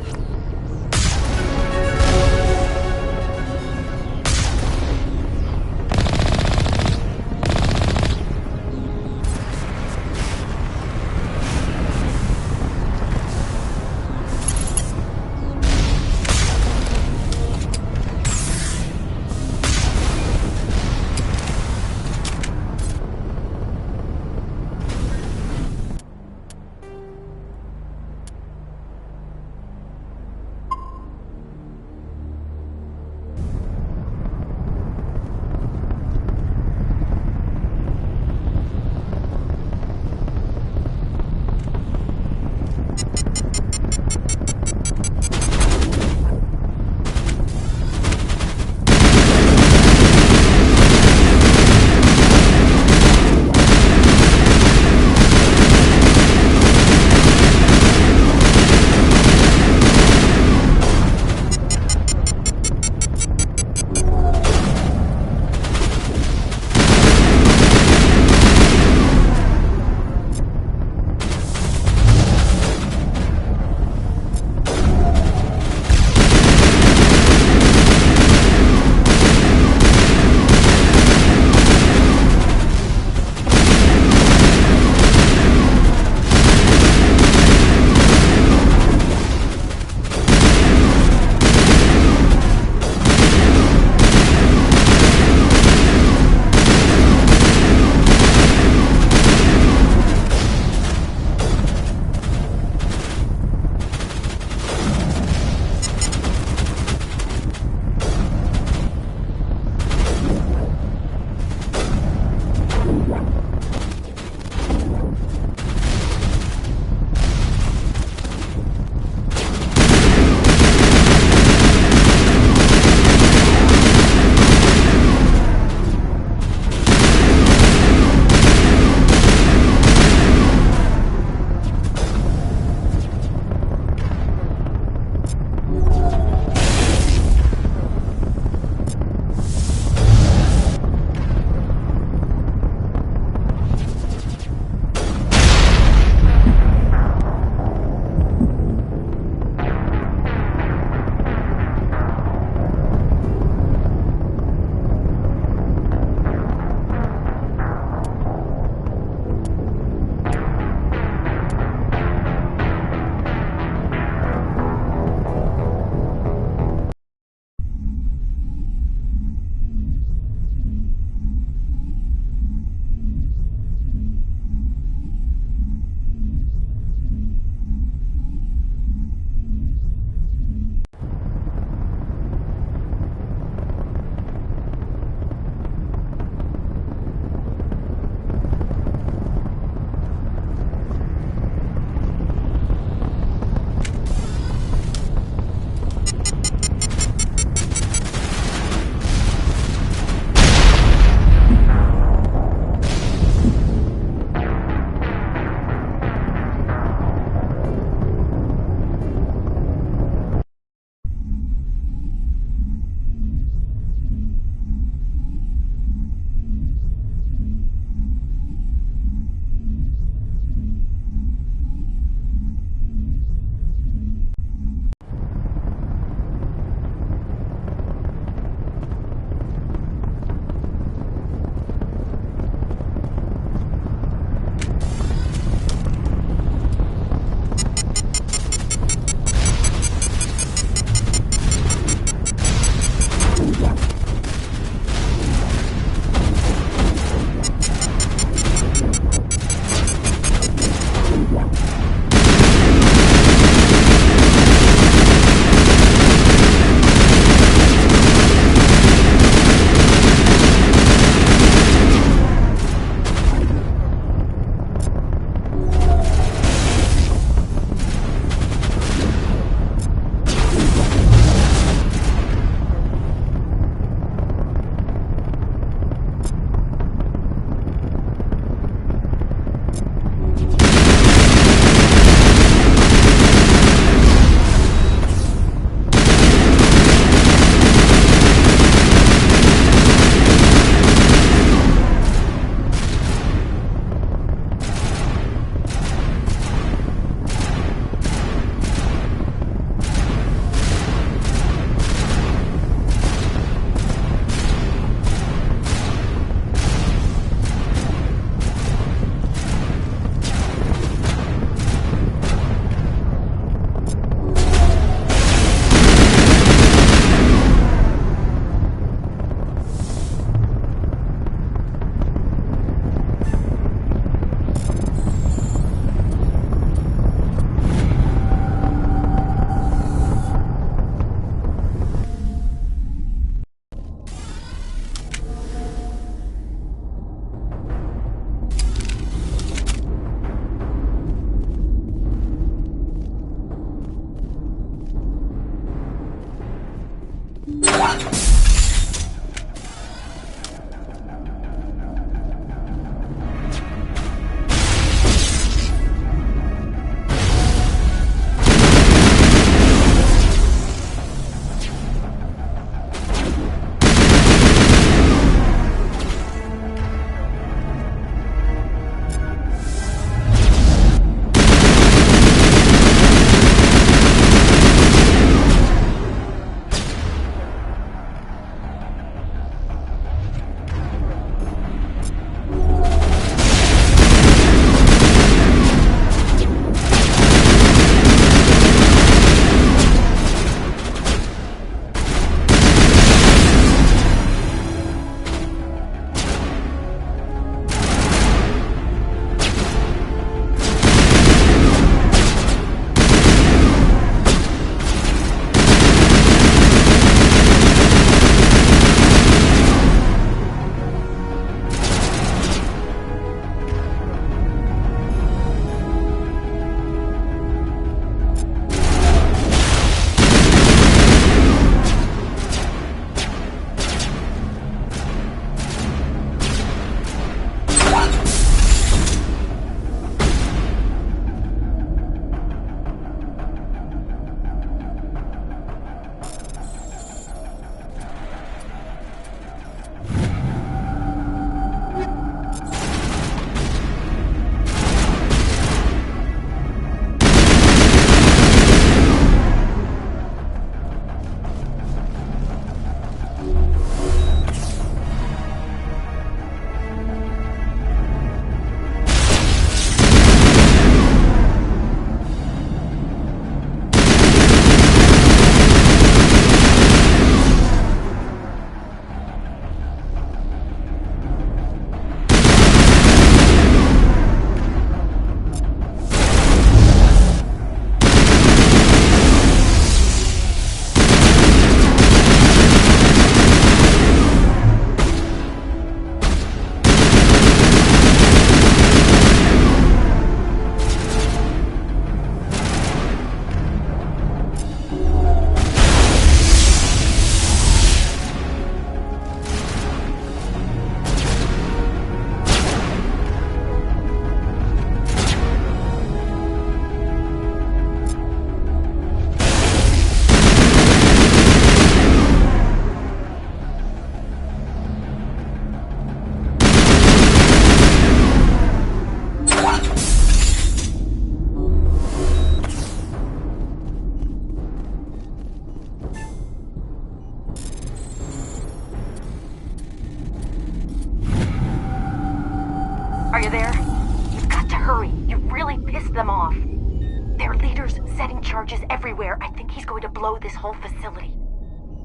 I: charges everywhere. I think he's going to blow this whole facility.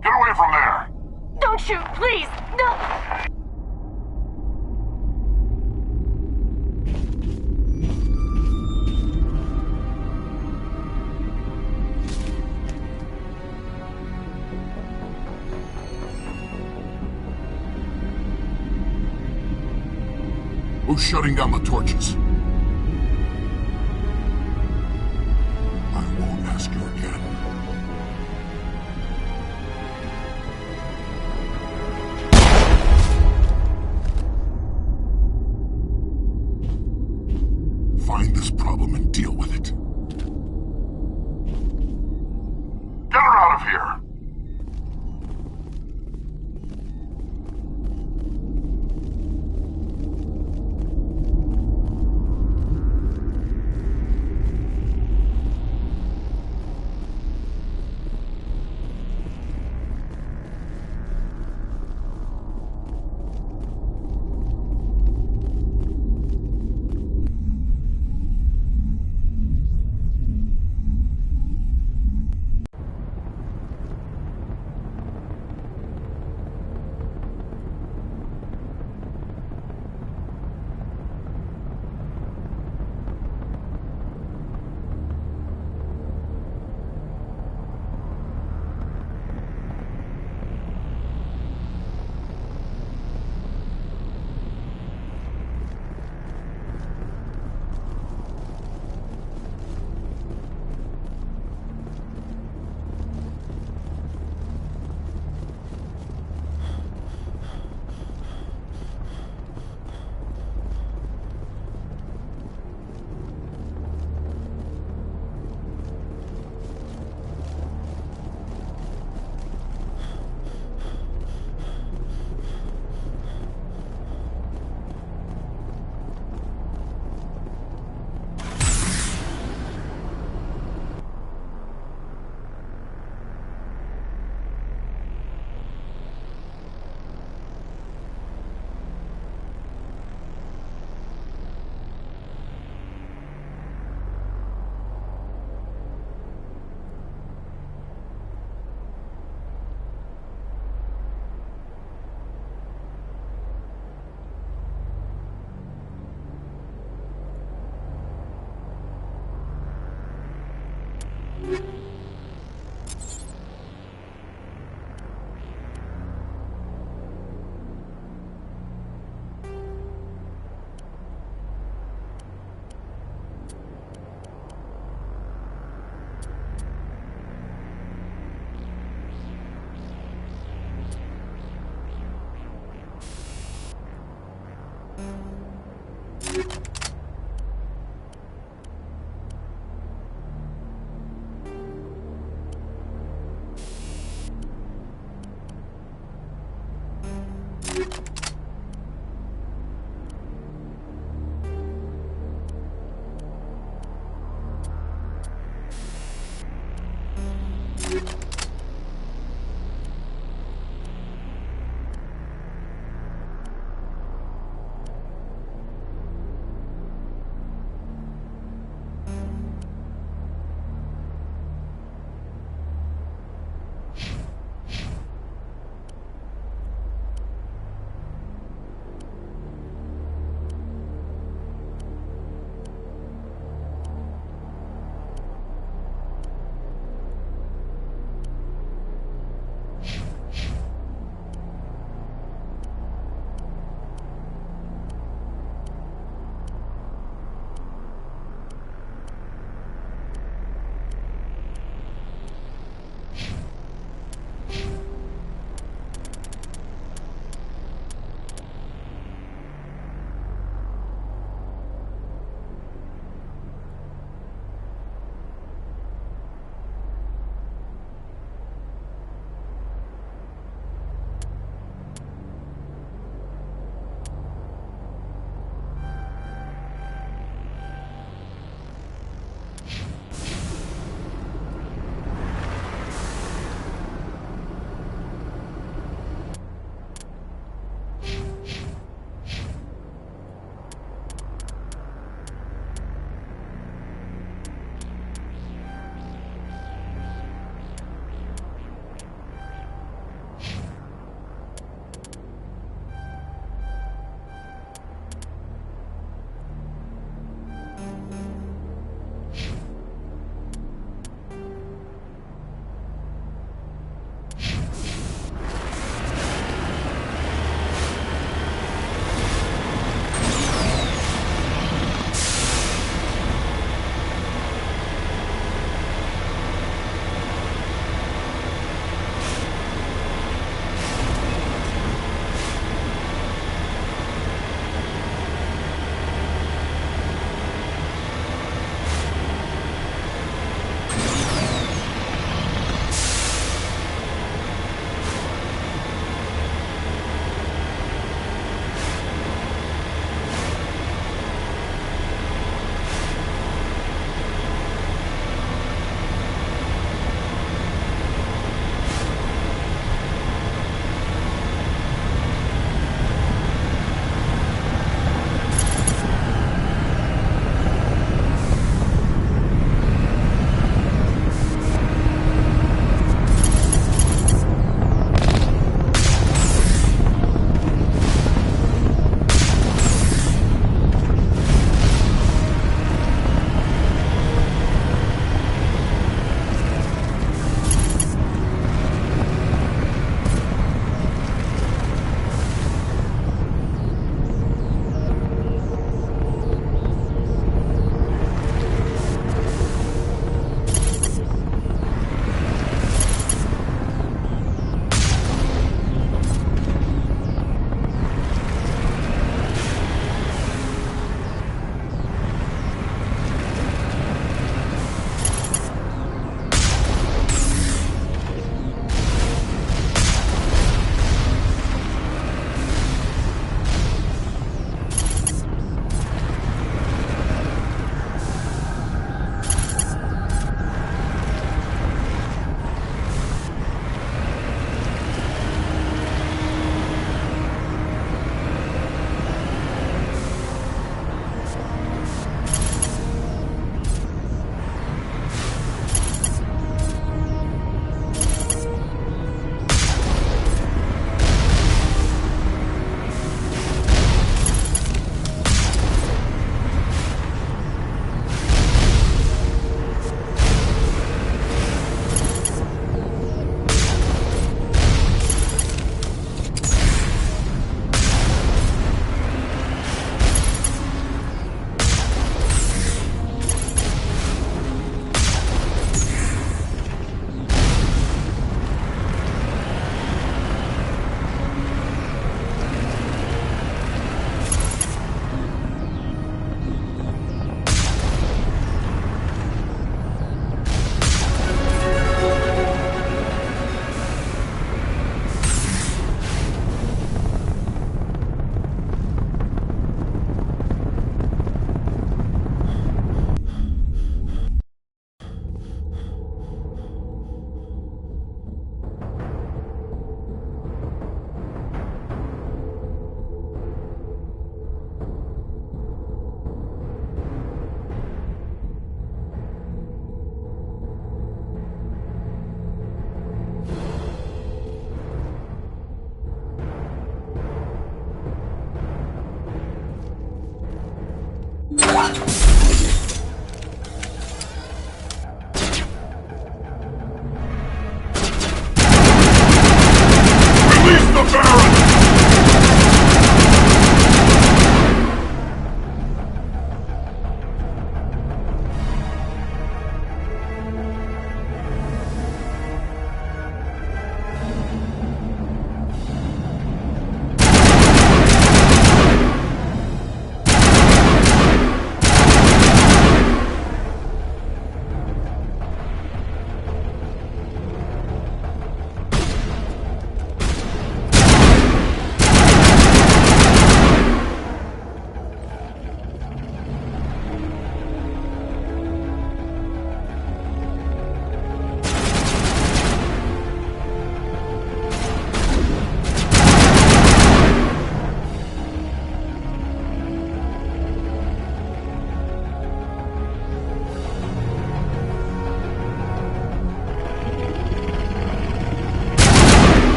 Q: Get away from there!
I: Don't shoot, please! No!
Q: Who's shutting down the torches? I won't ask you again. Find this problem and deal with it. Get her out of here!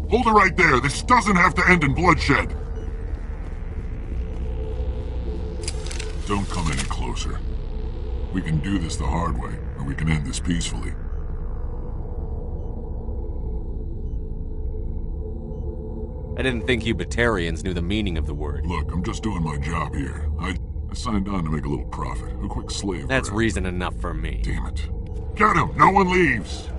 Q: Hold it right there. This doesn't have to end in bloodshed. Don't come any closer. We can do this the hard way, or we can end this peacefully.
D: I didn't think you Batarians knew the meaning of the word.
Q: Look, I'm just doing my job here. I signed on to make a little profit. A quick slave.
D: That's reason enough for me.
Q: Damn it. Get him! No one leaves!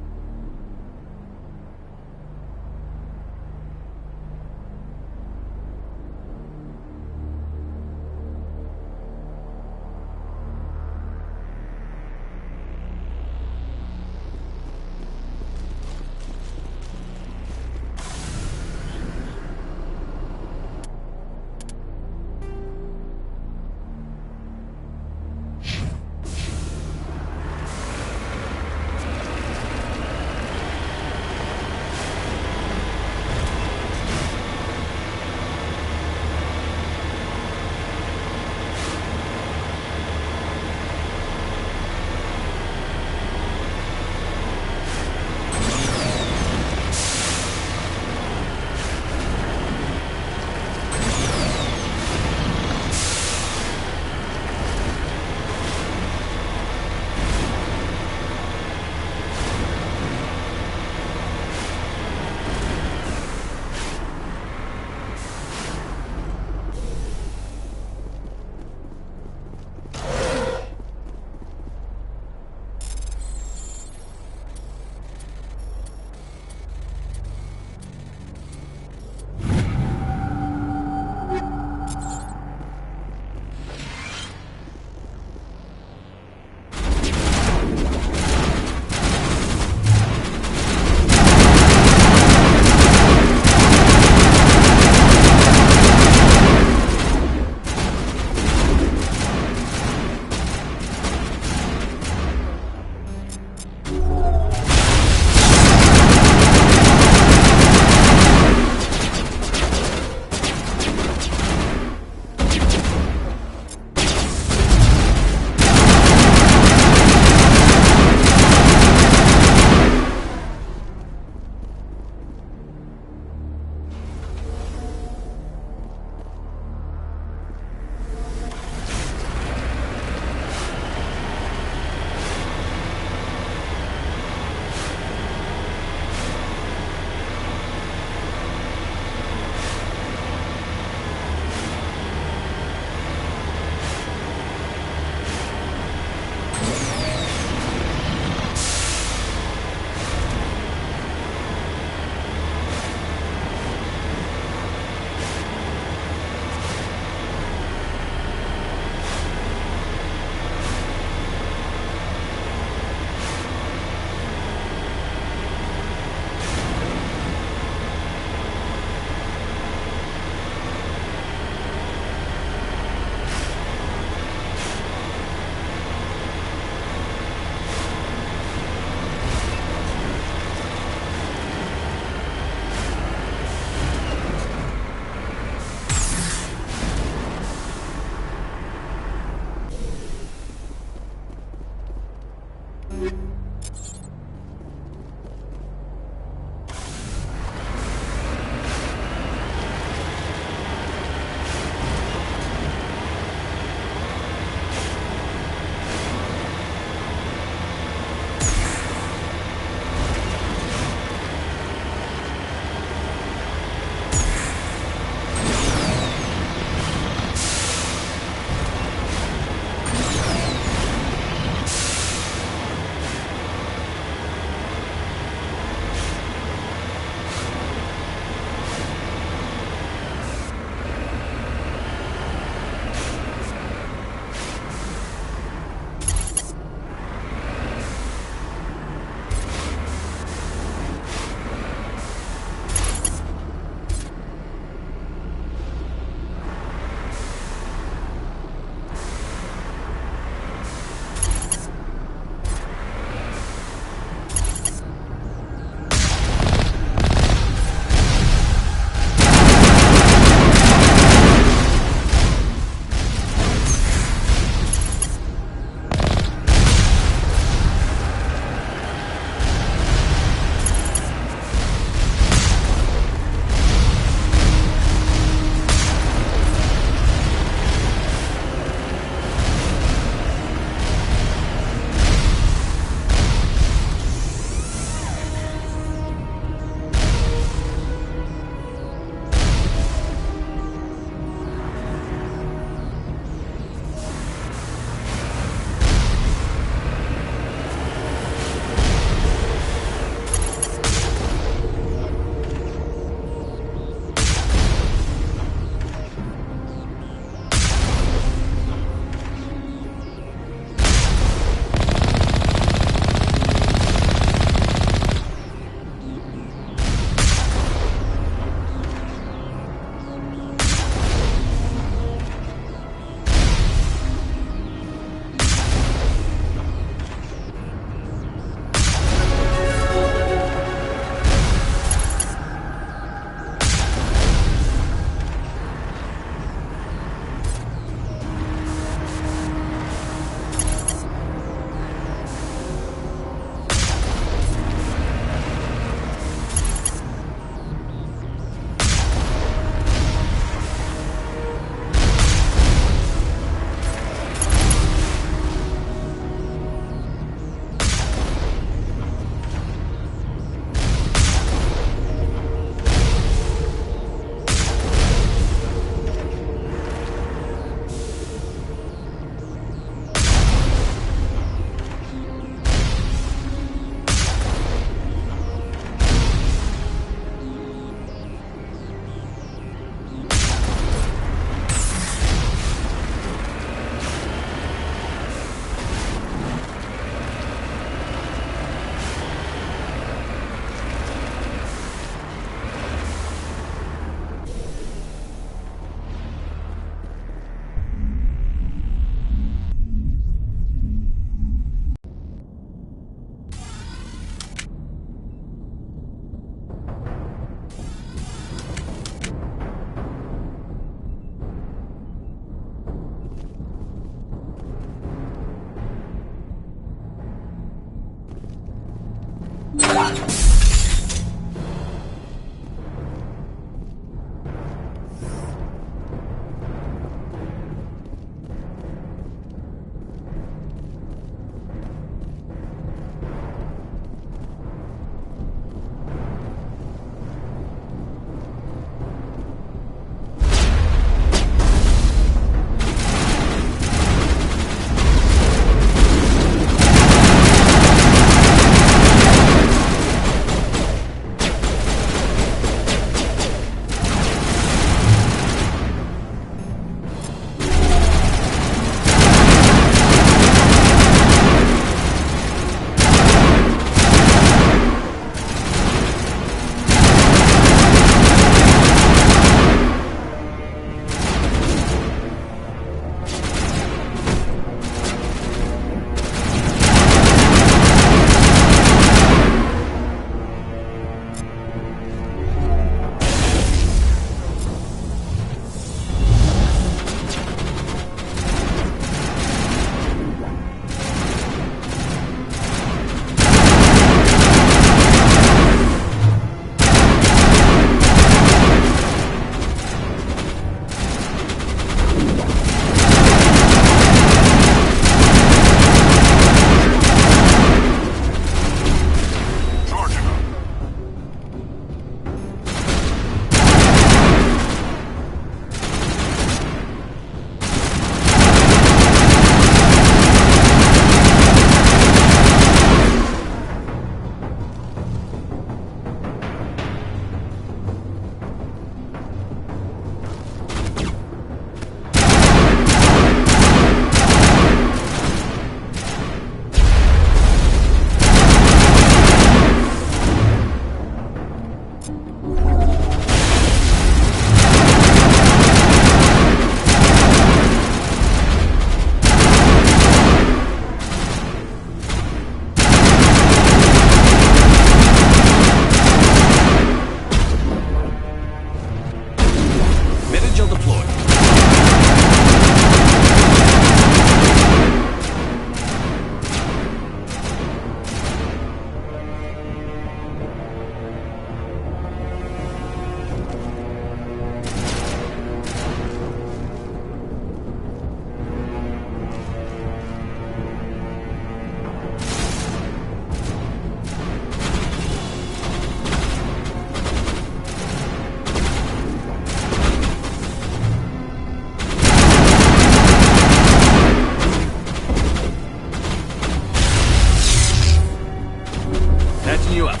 M: loosen you up.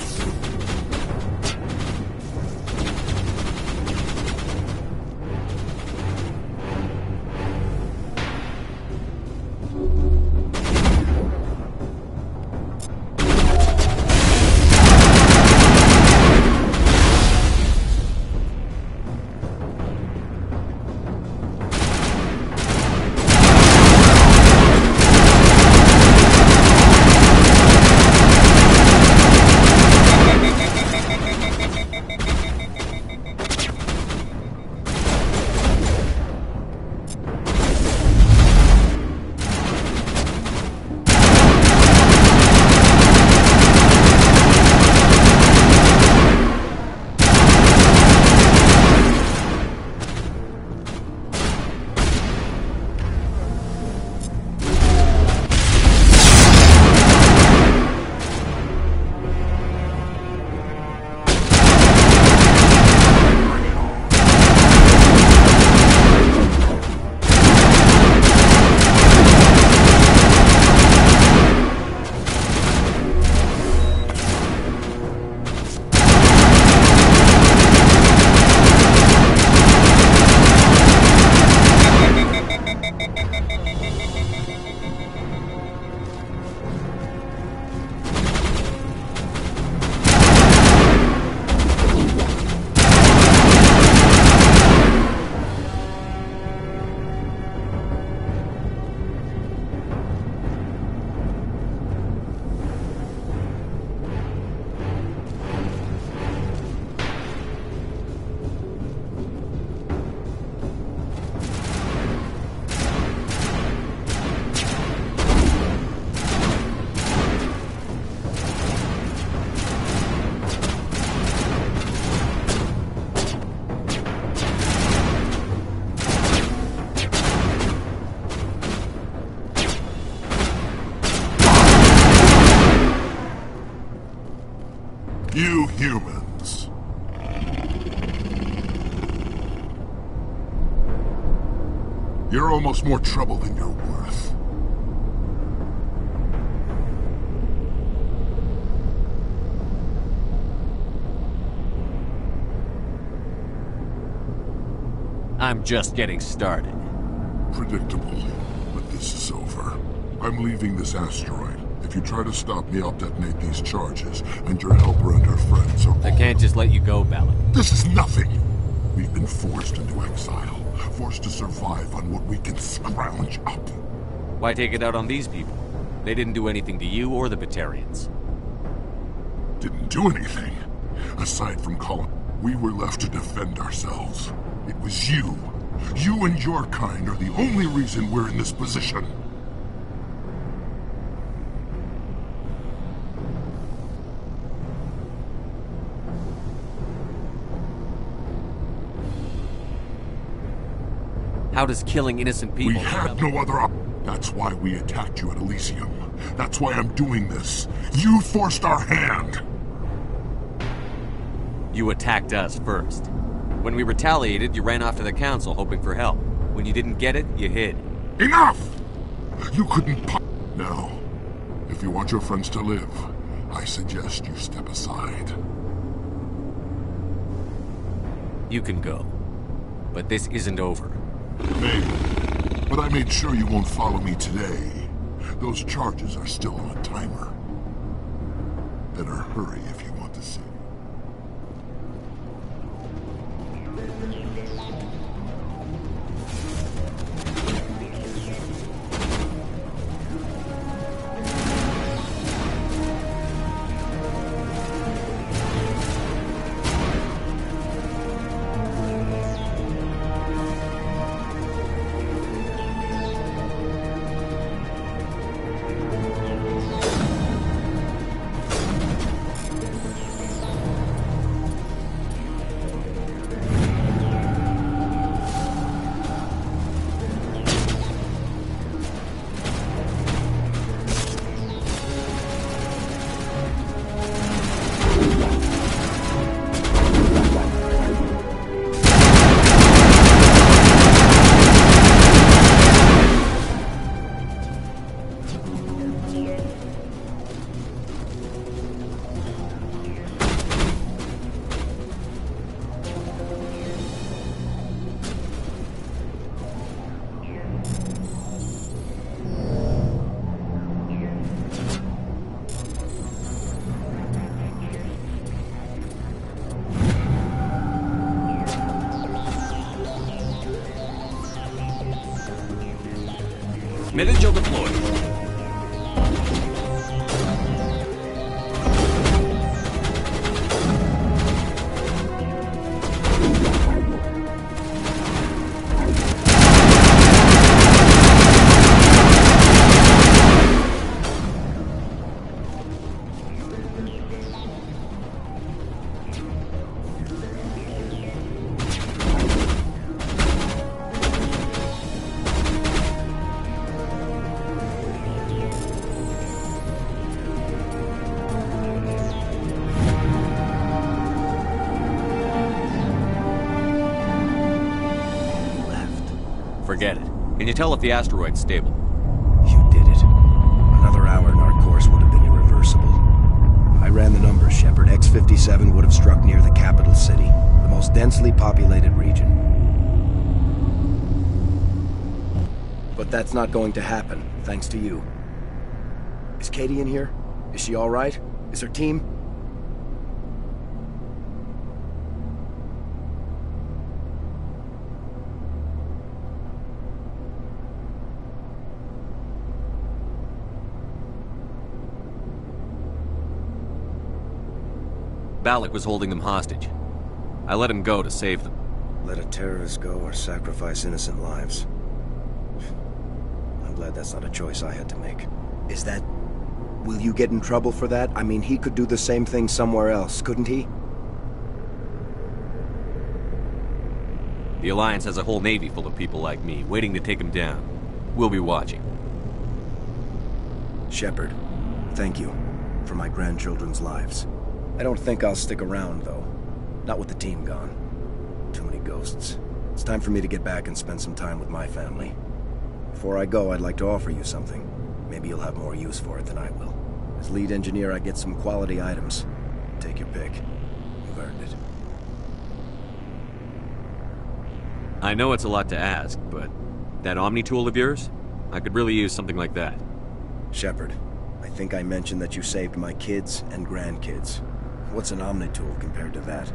Q: You humans. You're almost more trouble than you're worth.
D: I'm just getting started.
Q: Predictable, but this is over. I'm leaving this asteroid. If you try to stop me, I'll detonate these charges, and your helper and her friends are
D: I can't just let you go, Ballard.
Q: This is nothing! We've been forced into exile, forced to survive on what we can scrounge up.
D: Why take it out on these people? They didn't do anything to you or the Batarians.
Q: Didn't do anything. Aside from Colin, we were left to defend ourselves. It was you. You and your kind are the only reason we're in this position.
D: How does killing innocent people...
Q: We had no other option. That's why we attacked you at Elysium. That's why I'm doing this. You forced our hand.
D: You attacked us first. When we retaliated, you ran off to the council hoping for help. When you didn't get it, you hid.
Q: Enough! You couldn't Now, if you want your friends to live, I suggest you step aside.
D: You can go. But this isn't over.
Q: Maybe. But I made sure you won't follow me today. Those charges are still on a timer. Better hurry if you want to see.
D: Minute deployed. Forget it. Can you tell if the asteroid's stable?
K: You did it. Another hour and our course would have been irreversible. I ran the numbers, Shepard. X-57 would have struck near the capital city, the most densely populated region. But that's not going to happen, thanks to you. Is Katie in here? Is she all right? Is her team?
D: Balak was holding them hostage. I let him go to save them.
K: Let a terrorist go or sacrifice innocent lives. I'm glad that's not a choice I had to make. Is that... Will you get in trouble for that? I mean, he could do the same thing somewhere else, couldn't he?
D: The Alliance has a whole navy full of people like me, waiting to take him down. We'll be watching.
K: Shepard, thank you for my grandchildren's lives. I don't think I'll stick around, though. Not with the team gone. Too many ghosts. It's time for me to get back and spend some time with my family. Before I go, I'd like to offer you something. Maybe you'll have more use for it than I will. As lead engineer, I get some quality items. Take your pick. You've earned it.
D: I know it's a lot to ask, but that Omni tool of yours? I could really use something like that.
K: Shepard, I think I mentioned that you saved my kids and grandkids. What's an Omni tool compared to that?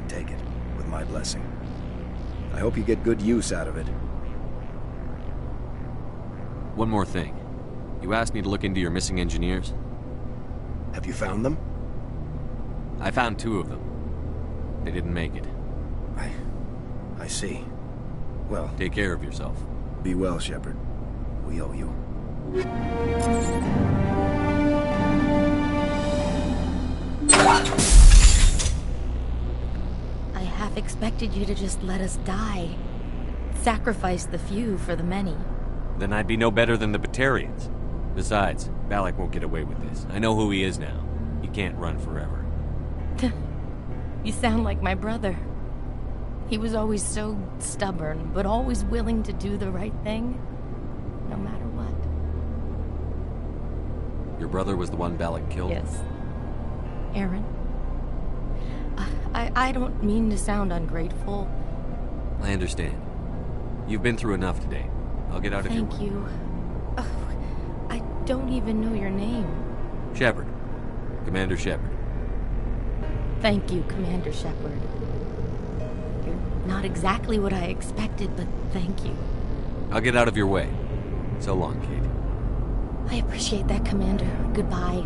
K: Take it, with my blessing. I hope you get good use out of it.
D: One more thing. You asked me to look into your missing engineers.
K: Have you found them?
D: I found 2 of them. They didn't make it.
K: I see. Well...
D: Take care of yourself.
K: Be well, Shepard. We owe you.
I: I half expected you to just let us die. Sacrifice the few for the many.
D: Then I'd be no better than the Batarians. Besides, Balak won't get away with this. I know who he is now. He can't run forever.
I: You sound like my brother. He was always so stubborn, but always willing to do the right thing, no matter what.
D: Your brother was the one Balak killed?
I: Yes. Aaron. I don't mean to sound ungrateful.
D: I understand. You've been through enough today. I'll get out of here.
I: Thank you. I don't even know your name.
D: Shepard. Commander Shepard.
I: Thank you, Commander Shepard. You're not exactly what I expected, but thank you.
D: I'll get out of your way. So long, Kate.
I: I appreciate that, Commander. Goodbye.